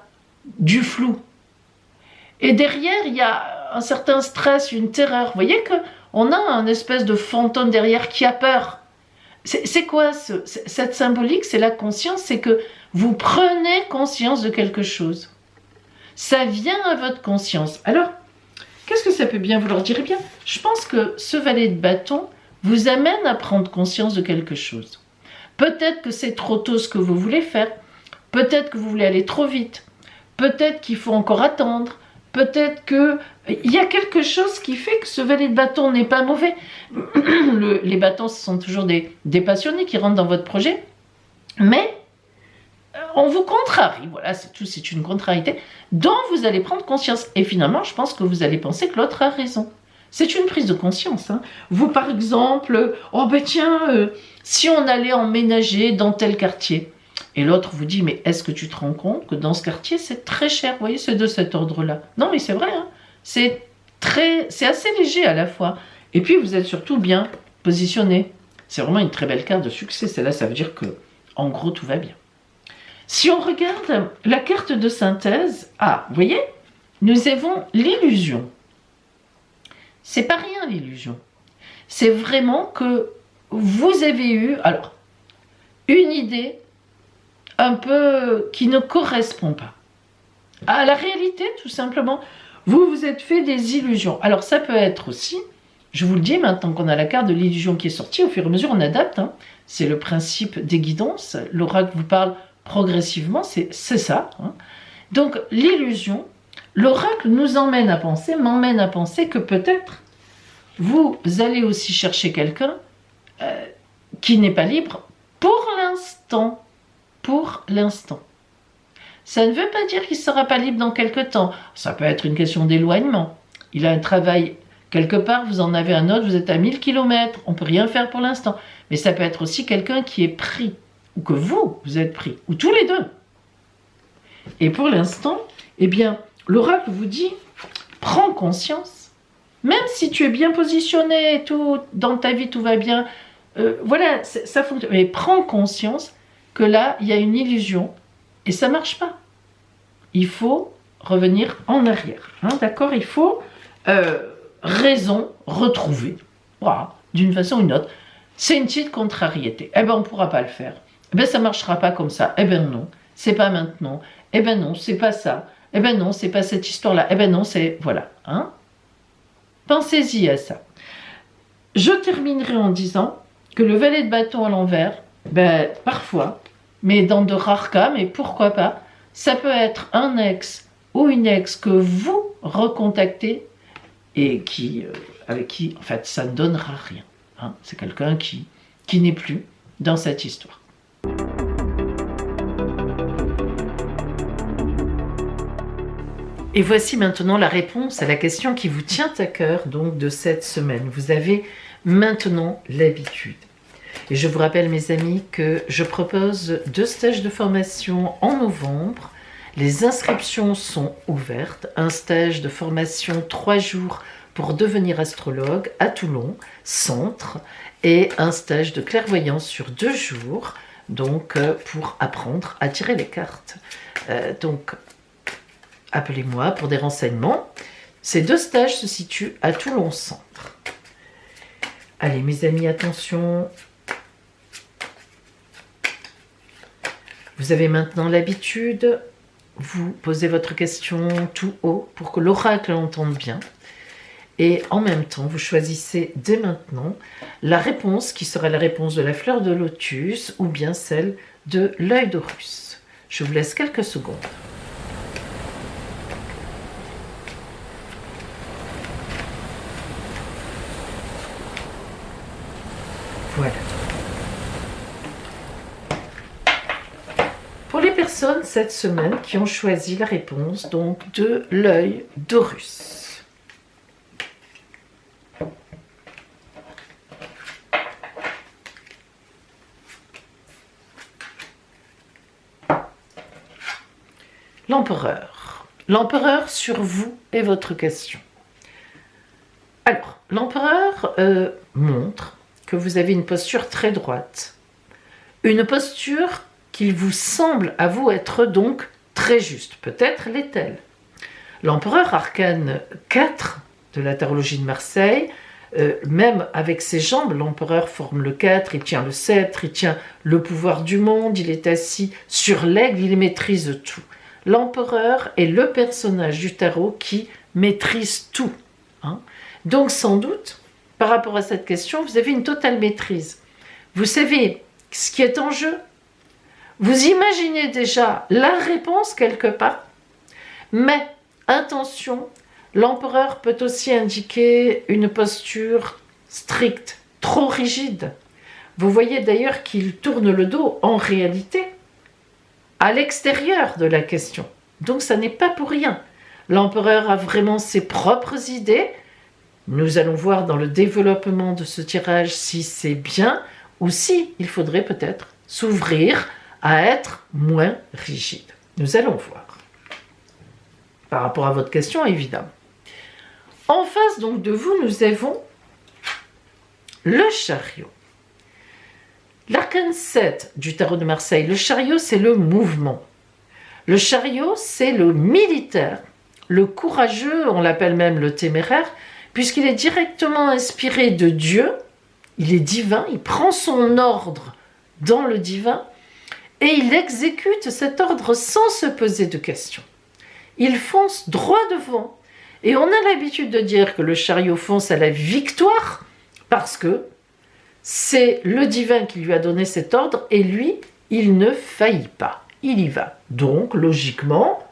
A: du flou. Et derrière, il y a un certain stress, une terreur. Vous voyez qu'on a un espèce de fantôme derrière qui a peur. C'est quoi cette symbolique? C'est la conscience, c'est que vous prenez conscience de quelque chose. Ça vient à votre conscience. Alors, qu'est-ce que ça peut bien vouloir dire? Eh bien, je pense que ce valet de bâton vous amène à prendre conscience de quelque chose. Peut-être que c'est trop tôt ce que vous voulez faire. Peut-être que vous voulez aller trop vite. Peut-être qu'il faut encore attendre. Peut-être qu'il y a quelque chose qui fait que ce valet de bâton n'est pas mauvais. Les bâtons, ce sont toujours des passionnés qui rentrent dans votre projet. Mais on vous contrarie. Voilà, c'est tout, c'est une contrariété dont vous allez prendre conscience. Et finalement, je pense que vous allez penser que l'autre a raison. C'est une prise de conscience. Hein. Vous, par exemple, si on allait emménager dans tel quartier, et l'autre vous dit, mais est-ce que tu te rends compte que dans ce quartier, c'est très cher? Vous voyez, c'est de cet ordre-là. Non, mais c'est vrai, hein. C'est assez léger à la fois. Et puis, vous êtes surtout bien positionné. C'est vraiment une très belle carte de succès. Celle-là, ça veut dire que, en gros, tout va bien. Si on regarde la carte de synthèse, vous voyez, nous avons l'illusion. C'est pas rien, l'illusion. C'est vraiment que vous avez eu, alors, une idée un peu qui ne correspond pas à la réalité, tout simplement. Vous vous êtes fait des illusions. Alors, ça peut être aussi, je vous le dis, maintenant qu'on a la carte de l'illusion qui est sortie, au fur et à mesure, on adapte. Hein. C'est le principe des guidances. L'oracle vous parle progressivement, c'est ça. Hein. Donc, l'illusion, l'oracle m'emmène à penser que peut-être vous allez aussi chercher quelqu'un qui n'est pas libre pour l'instant. Pour l'instant. Ça ne veut pas dire qu'il ne sera pas libre dans quelque temps. Ça peut être une question d'éloignement. Il a un travail quelque part, vous en avez un autre, vous êtes à 1000 km, on ne peut rien faire pour l'instant. Mais ça peut être aussi quelqu'un qui est pris, ou que vous êtes pris, ou tous les deux. Et pour l'instant, eh bien, l'oracle vous dit, prends conscience, même si tu es bien positionné, tout, dans ta vie tout va bien, voilà, ça fonctionne, mais prends conscience que là, il y a une illusion et ça ne marche pas. Il faut revenir en arrière. Hein, d'accord? Il faut raison retrouver. Voilà, d'une façon ou d'une autre. C'est une petite contrariété. Eh bien, on ne pourra pas le faire. Eh bien, ça ne marchera pas comme ça. Eh bien, non, c'est pas maintenant. Eh bien, non, c'est pas ça. Eh bien, non, c'est pas cette histoire-là. Eh bien, non, c'est... Voilà. Hein? Pensez-y à ça. Je terminerai en disant que le valet de bâton à l'envers, parfois, mais dans de rares cas, mais pourquoi pas, ça peut être un ex ou une ex que vous recontactez et avec qui, en fait, ça ne donnera rien. Hein. C'est quelqu'un qui n'est plus dans cette histoire. Et voici maintenant la réponse à la question qui vous tient à cœur, donc, de cette semaine. Vous avez maintenant l'habitude. Et je vous rappelle, mes amis, que je propose 2 stages de formation en novembre. Les inscriptions sont ouvertes. Un stage de formation 3 jours pour devenir astrologue à Toulon, centre, et un stage de clairvoyance sur 2 jours, donc pour apprendre à tirer les cartes. Donc, appelez-moi pour des renseignements. Ces 2 stages se situent à Toulon centre. Allez mes amis, attention. Vous avez maintenant l'habitude, vous posez votre question tout haut pour que l'oracle l'entende bien. Et en même temps, vous choisissez dès maintenant la réponse qui sera la réponse de la fleur de lotus ou bien celle de l'œil d'Horus. Je vous laisse quelques secondes. Voilà. Pour les personnes cette semaine qui ont choisi la réponse donc de l'œil d'Horus. L'empereur. L'empereur sur vous et votre question. Alors, l'empereur montre que vous avez une posture très droite. Une posture qu'il vous semble à vous être donc très juste. Peut-être l'est-elle. L'empereur arcane 4 de la tarologie de Marseille, même avec ses jambes, l'empereur forme le 4, il tient le sceptre, il tient le pouvoir du monde, il est assis sur l'aigle, il maîtrise tout. L'empereur est le personnage du tarot qui maîtrise tout. Hein. Donc sans doute, par rapport à cette question, vous avez une totale maîtrise. Vous savez ce qui est en jeu. Vous imaginez déjà la réponse quelque part. Mais attention, l'empereur peut aussi indiquer une posture stricte, trop rigide. Vous voyez d'ailleurs qu'il tourne le dos en réalité à l'extérieur de la question. Donc ça n'est pas pour rien. L'empereur a vraiment ses propres idées. Nous allons voir dans le développement de ce tirage si c'est bien ou si il faudrait peut-être s'ouvrir à être moins rigide. Nous allons voir. Par rapport à votre question, évidemment. En face donc de vous, nous avons le chariot. L'arcane 7 du tarot de Marseille, le chariot, c'est le mouvement. Le chariot, c'est le militaire, le courageux, on l'appelle même le téméraire, puisqu'il est directement inspiré de Dieu, il est divin, il prend son ordre dans le divin, et il exécute cet ordre sans se poser de questions. Il fonce droit devant, et on a l'habitude de dire que le chariot fonce à la victoire, parce que c'est le divin qui lui a donné cet ordre, et lui, il ne faillit pas, il y va. Donc, logiquement,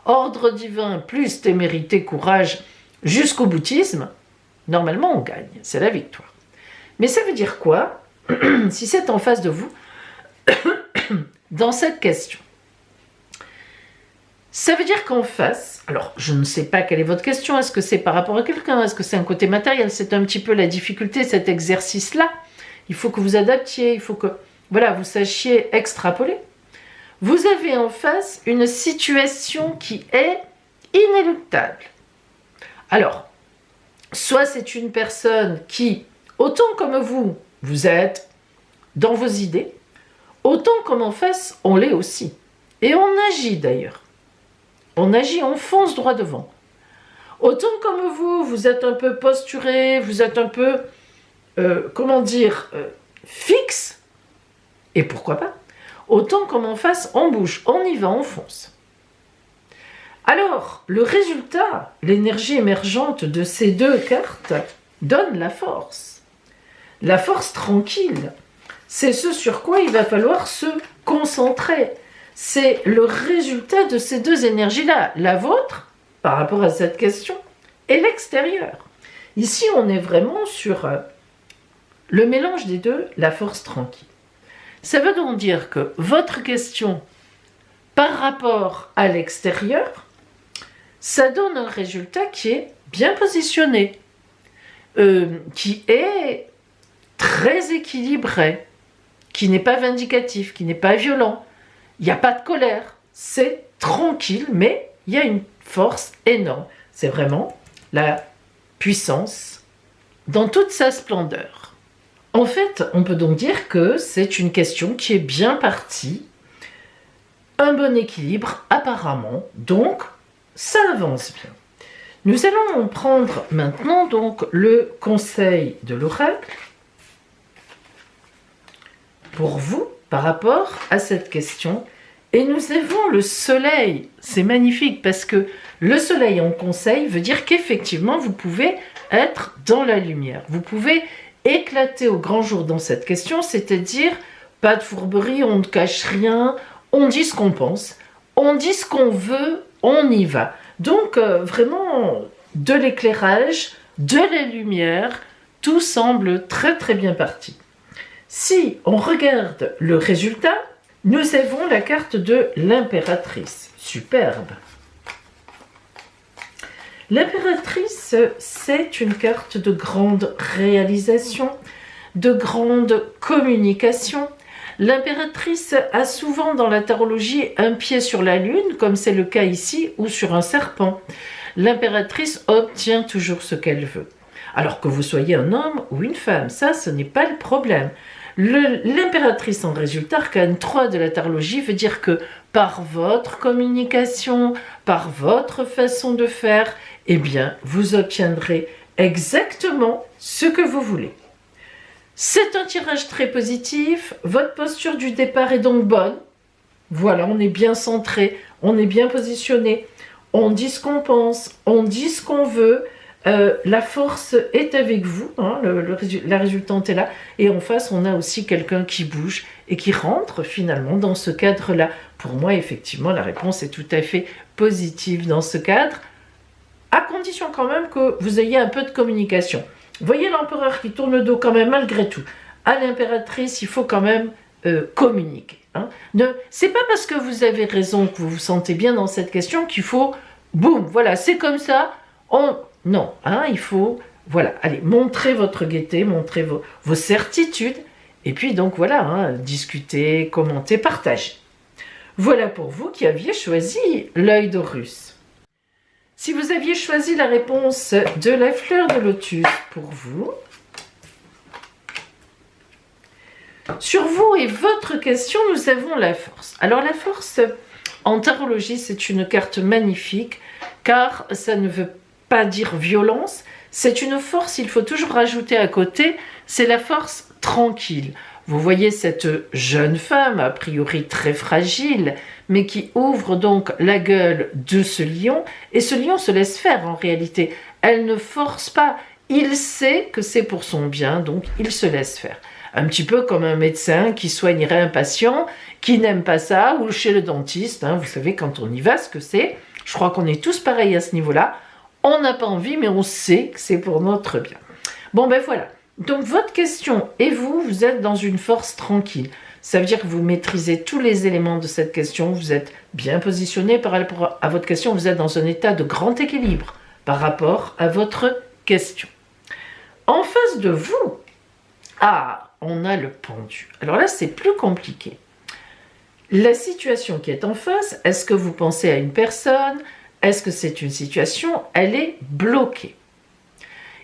A: ordre divin plus témérité, courage, jusqu'au boutisme, normalement on gagne, c'est la victoire. Mais ça veut dire quoi, si c'est en face de vous, dans cette question? Ça veut dire qu'en face, alors je ne sais pas quelle est votre question, est-ce que c'est par rapport à quelqu'un, est-ce que c'est un côté matériel, c'est un petit peu la difficulté, cet exercice-là. Il faut que vous adaptiez, il faut que voilà, vous sachiez extrapoler. Vous avez en face une situation qui est inéluctable. Alors, soit c'est une personne qui, autant comme vous, vous êtes dans vos idées, autant comme en face, on l'est aussi. Et on agit d'ailleurs. On agit, on fonce droit devant. Autant comme vous, vous êtes un peu posturé, vous êtes un peu, fixe, et pourquoi pas, autant comme en face, on bouge, on y va, on fonce. Alors, le résultat, l'énergie émergente de ces 2 cartes donne la force. La force tranquille, c'est ce sur quoi il va falloir se concentrer. C'est le résultat de ces 2 énergies-là, la vôtre, par rapport à cette question, et l'extérieur. Ici, on est vraiment sur le mélange des 2, la force tranquille. Ça veut donc dire que votre question, par rapport à l'extérieur, ça donne un résultat qui est bien positionné, qui est très équilibré, qui n'est pas vindicatif, qui n'est pas violent. Il n'y a pas de colère, c'est tranquille, mais il y a une force énorme. C'est vraiment la puissance dans toute sa splendeur. En fait, on peut donc dire que c'est une question qui est bien partie, un bon équilibre apparemment, donc ça avance bien. Nous allons prendre maintenant donc le conseil de l'oracle pour vous par rapport à cette question. Et nous avons le soleil. C'est magnifique parce que le soleil en conseil veut dire qu'effectivement vous pouvez être dans la lumière. Vous pouvez éclater au grand jour dans cette question, c'est-à-dire pas de fourberie, on ne cache rien, on dit ce qu'on pense, on dit ce qu'on veut, on y va. Donc vraiment de l'éclairage, de la lumière, tout semble très très bien parti. Si on regarde le résultat, nous avons la carte de l'impératrice. Superbe. L'impératrice, c'est une carte de grande réalisation, de grande communication. L'impératrice a souvent dans la tarologie un pied sur la lune, comme c'est le cas ici, ou sur un serpent. L'impératrice obtient toujours ce qu'elle veut. Alors que vous soyez un homme ou une femme, ça, ce n'est pas le problème. L'impératrice en résultat, arcane 3 de la tarologie, veut dire que par votre communication, par votre façon de faire, eh bien, vous obtiendrez exactement ce que vous voulez. C'est un tirage très positif, votre posture du départ est donc bonne. Voilà, on est bien centré, on est bien positionné, on dit ce qu'on pense, on dit ce qu'on veut, la force est avec vous, hein, la résultante est là, et en face on a aussi quelqu'un qui bouge et qui rentre finalement dans ce cadre-là. Pour moi, effectivement, la réponse est tout à fait positive dans ce cadre, à condition quand même que vous ayez un peu de communication. Vous voyez l'empereur qui tourne le dos quand même malgré tout. À l'impératrice, il faut quand même communiquer. Hein. C'est pas parce que vous avez raison, que vous vous sentez bien dans cette question qu'il faut, boum, voilà, c'est comme ça, non, hein, il faut, voilà, allez, montrez votre gaieté, montrez vos certitudes, et puis donc voilà, hein, discuter, commenter, partager. Voilà pour vous qui aviez choisi l'œil d'Horus. Si vous aviez choisi la réponse de la fleur de lotus pour vous, sur vous et votre question, nous avons la force. Alors la force, en tarologie, c'est une carte magnifique, car ça ne veut pas dire violence, c'est une force, il faut toujours rajouter à côté, c'est la force tranquille. Vous voyez cette jeune femme, a priori très fragile, mais qui ouvre donc la gueule de ce lion, et ce lion se laisse faire en réalité. Elle ne force pas, il sait que c'est pour son bien, donc il se laisse faire. Un petit peu comme un médecin qui soignerait un patient qui n'aime pas ça, ou chez le dentiste, hein, vous savez quand on y va ce que c'est, je crois qu'on est tous pareils à ce niveau-là, on n'a pas envie mais on sait que c'est pour notre bien. Bon ben voilà, donc votre question, et vous êtes dans une force tranquille. Ça veut dire que vous maîtrisez tous les éléments de cette question, vous êtes bien positionné par rapport à votre question, vous êtes dans un état de grand équilibre par rapport à votre question. En face de vous, on a le pendu. Alors là, c'est plus compliqué. La situation qui est en face, est-ce que vous pensez à une personne? Est-ce que c'est une situation? Elle est bloquée.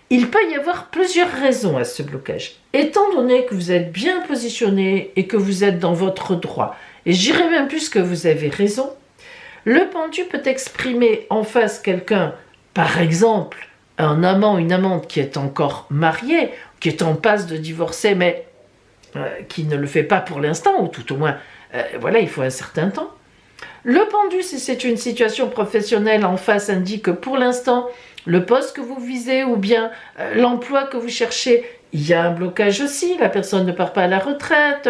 A: Il peut y avoir plusieurs raisons à ce blocage. Étant donné que vous êtes bien positionné et que vous êtes dans votre droit, et je dirais même plus que vous avez raison, le pendu peut exprimer en face quelqu'un, par exemple, un amant, une amante qui est encore marié, qui est en passe de divorcer, mais qui ne le fait pas pour l'instant, ou tout au moins, voilà, il faut un certain temps. Le pendu, si c'est une situation professionnelle en face, indique que pour l'instant, le poste que vous visez ou bien l'emploi que vous cherchez, il y a un blocage aussi, la personne ne part pas à la retraite,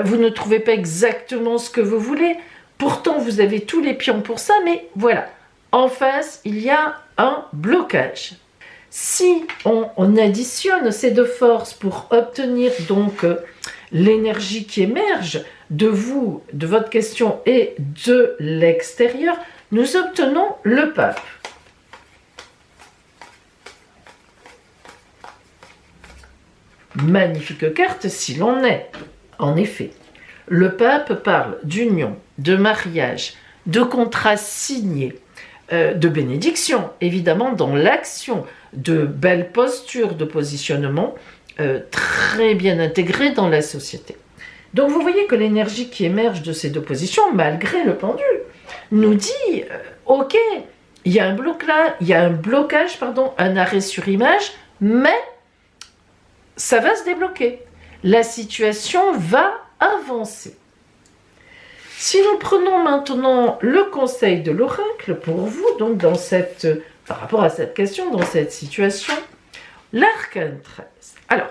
A: vous ne trouvez pas exactement ce que vous voulez, pourtant vous avez tous les pions pour ça, mais voilà, en face, il y a un blocage. Si on additionne ces deux forces pour obtenir donc l'énergie qui émerge de vous, de votre question et de l'extérieur, nous obtenons le pape. Magnifique carte si l'on est. En effet, le pape parle d'union, de mariage, de contrat signé, de bénédiction, évidemment, dans l'action, de belles postures de positionnement très bien intégrées dans la société. Donc vous voyez que l'énergie qui émerge de ces deux positions, malgré le pendule, nous dit ok, il y a un blocage, un arrêt sur image, mais ça va se débloquer. La situation va avancer. Si nous prenons maintenant le conseil de l'oracle pour vous, donc par rapport à cette question, dans cette situation, l'arcane 13. Alors,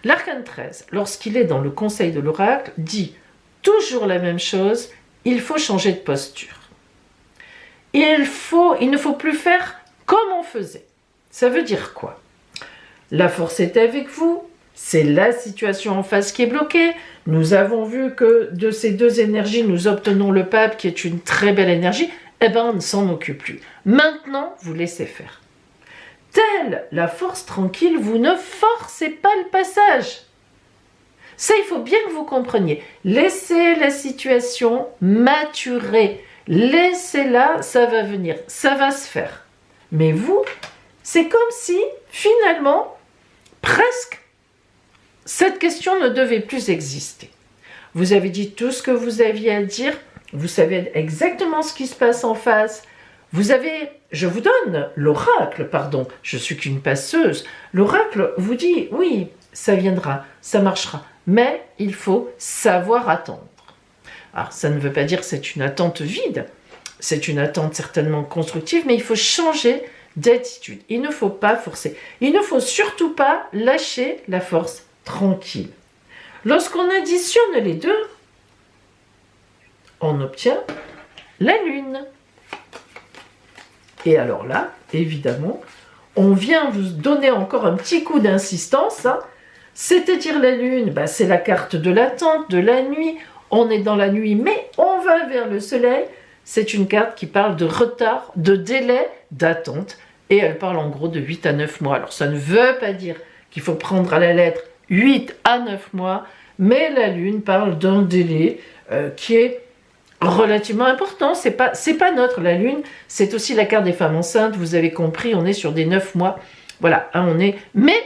A: l'arcane 13, lorsqu'il est dans le conseil de l'oracle, dit toujours la même chose, il faut changer de posture. Il ne faut plus faire comme on faisait. Ça veut dire quoi? La force est avec vous, c'est la situation en face qui est bloquée. Nous avons vu que de ces deux énergies, nous obtenons le pape qui est une très belle énergie. Eh bien, on ne s'en occupe plus. Maintenant, vous laissez faire. Telle la force tranquille, vous ne forcez pas le passage. Ça, il faut bien que vous compreniez. Laissez la situation maturer. Laissez-la, ça va venir, ça va se faire. Mais vous, c'est comme si, finalement, presque, cette question ne devait plus exister. Vous avez dit tout ce que vous aviez à dire, vous savez exactement ce qui se passe en face. Je vous donne l'oracle, pardon, je suis qu'une passeuse. L'oracle vous dit, oui, ça viendra, ça marchera, mais il faut savoir attendre. Alors, ça ne veut pas dire que c'est une attente vide, c'est une attente certainement constructive, mais il faut changer d'attitude. Il ne faut pas forcer. Il ne faut surtout pas lâcher la force tranquille. Lorsqu'on additionne les deux, on obtient la lune. Et alors là, évidemment, on vient vous donner encore un petit coup d'insistance, hein. C'est-à-dire la lune, c'est la carte de l'attente, de la nuit. On est dans la nuit, mais on va vers le soleil. C'est une carte qui parle de retard, de délai, d'attente. Et elle parle en gros de 8 à 9 mois. Alors ça ne veut pas dire qu'il faut prendre à la lettre 8 à 9 mois, mais la lune parle d'un délai qui est relativement important. C'est pas neutre, la lune, c'est aussi la carte des femmes enceintes. Vous avez compris, on est sur des 9 mois. Voilà, hein, mais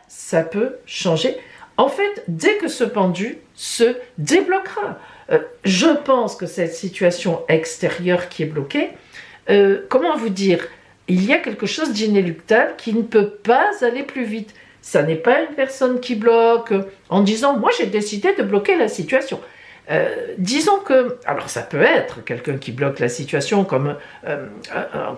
A: ça peut changer. En fait, dès que ce pendu se débloquera, je pense que cette situation extérieure qui est bloquée, comment vous dire, il y a quelque chose d'inéluctable qui ne peut pas aller plus vite. Ça n'est pas une personne qui bloque en disant « moi j'ai décidé de bloquer la situation ». Disons que, alors ça peut être quelqu'un qui bloque la situation comme,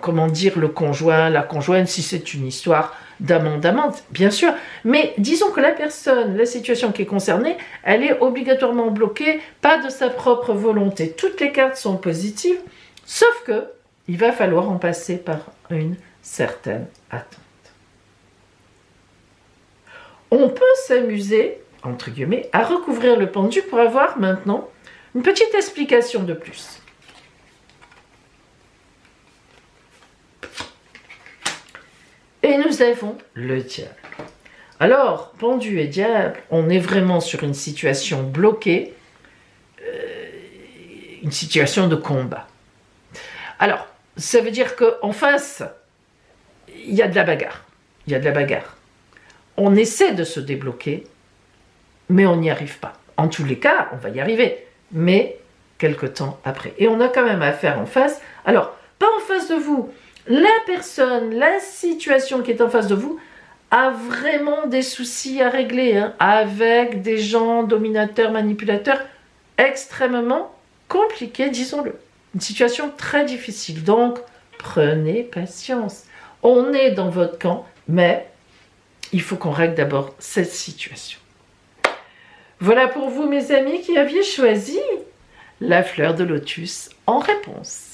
A: comment dire, le conjoint, la conjointe, si c'est une histoire d'amant-d'amante, bien sûr, mais disons que la situation qui est concernée, elle est obligatoirement bloquée, pas de sa propre volonté. Toutes les cartes sont positives, sauf que il va falloir en passer par une certaine attente. On peut s'amuser, entre guillemets, à recouvrir le pendu pour avoir maintenant une petite explication de plus. Et nous avons le diable. Alors, pendu et diable, on est vraiment sur une situation bloquée, une situation de combat. Alors, ça veut dire qu'en face, il y a de la bagarre. Il y a de la bagarre. On essaie de se débloquer, mais on n'y arrive pas. En tous les cas, on va y arriver, mais quelque temps après. Et on a quand même affaire en face. Alors, pas en face de vous. La personne, la situation qui est en face de vous a vraiment des soucis à régler, hein, avec des gens dominateurs, manipulateurs, extrêmement compliqués, disons-le. Une situation très difficile. Donc, prenez patience. On est dans votre camp, mais il faut qu'on règle d'abord cette situation. Voilà pour vous, mes amis, qui aviez choisi la fleur de lotus en réponse.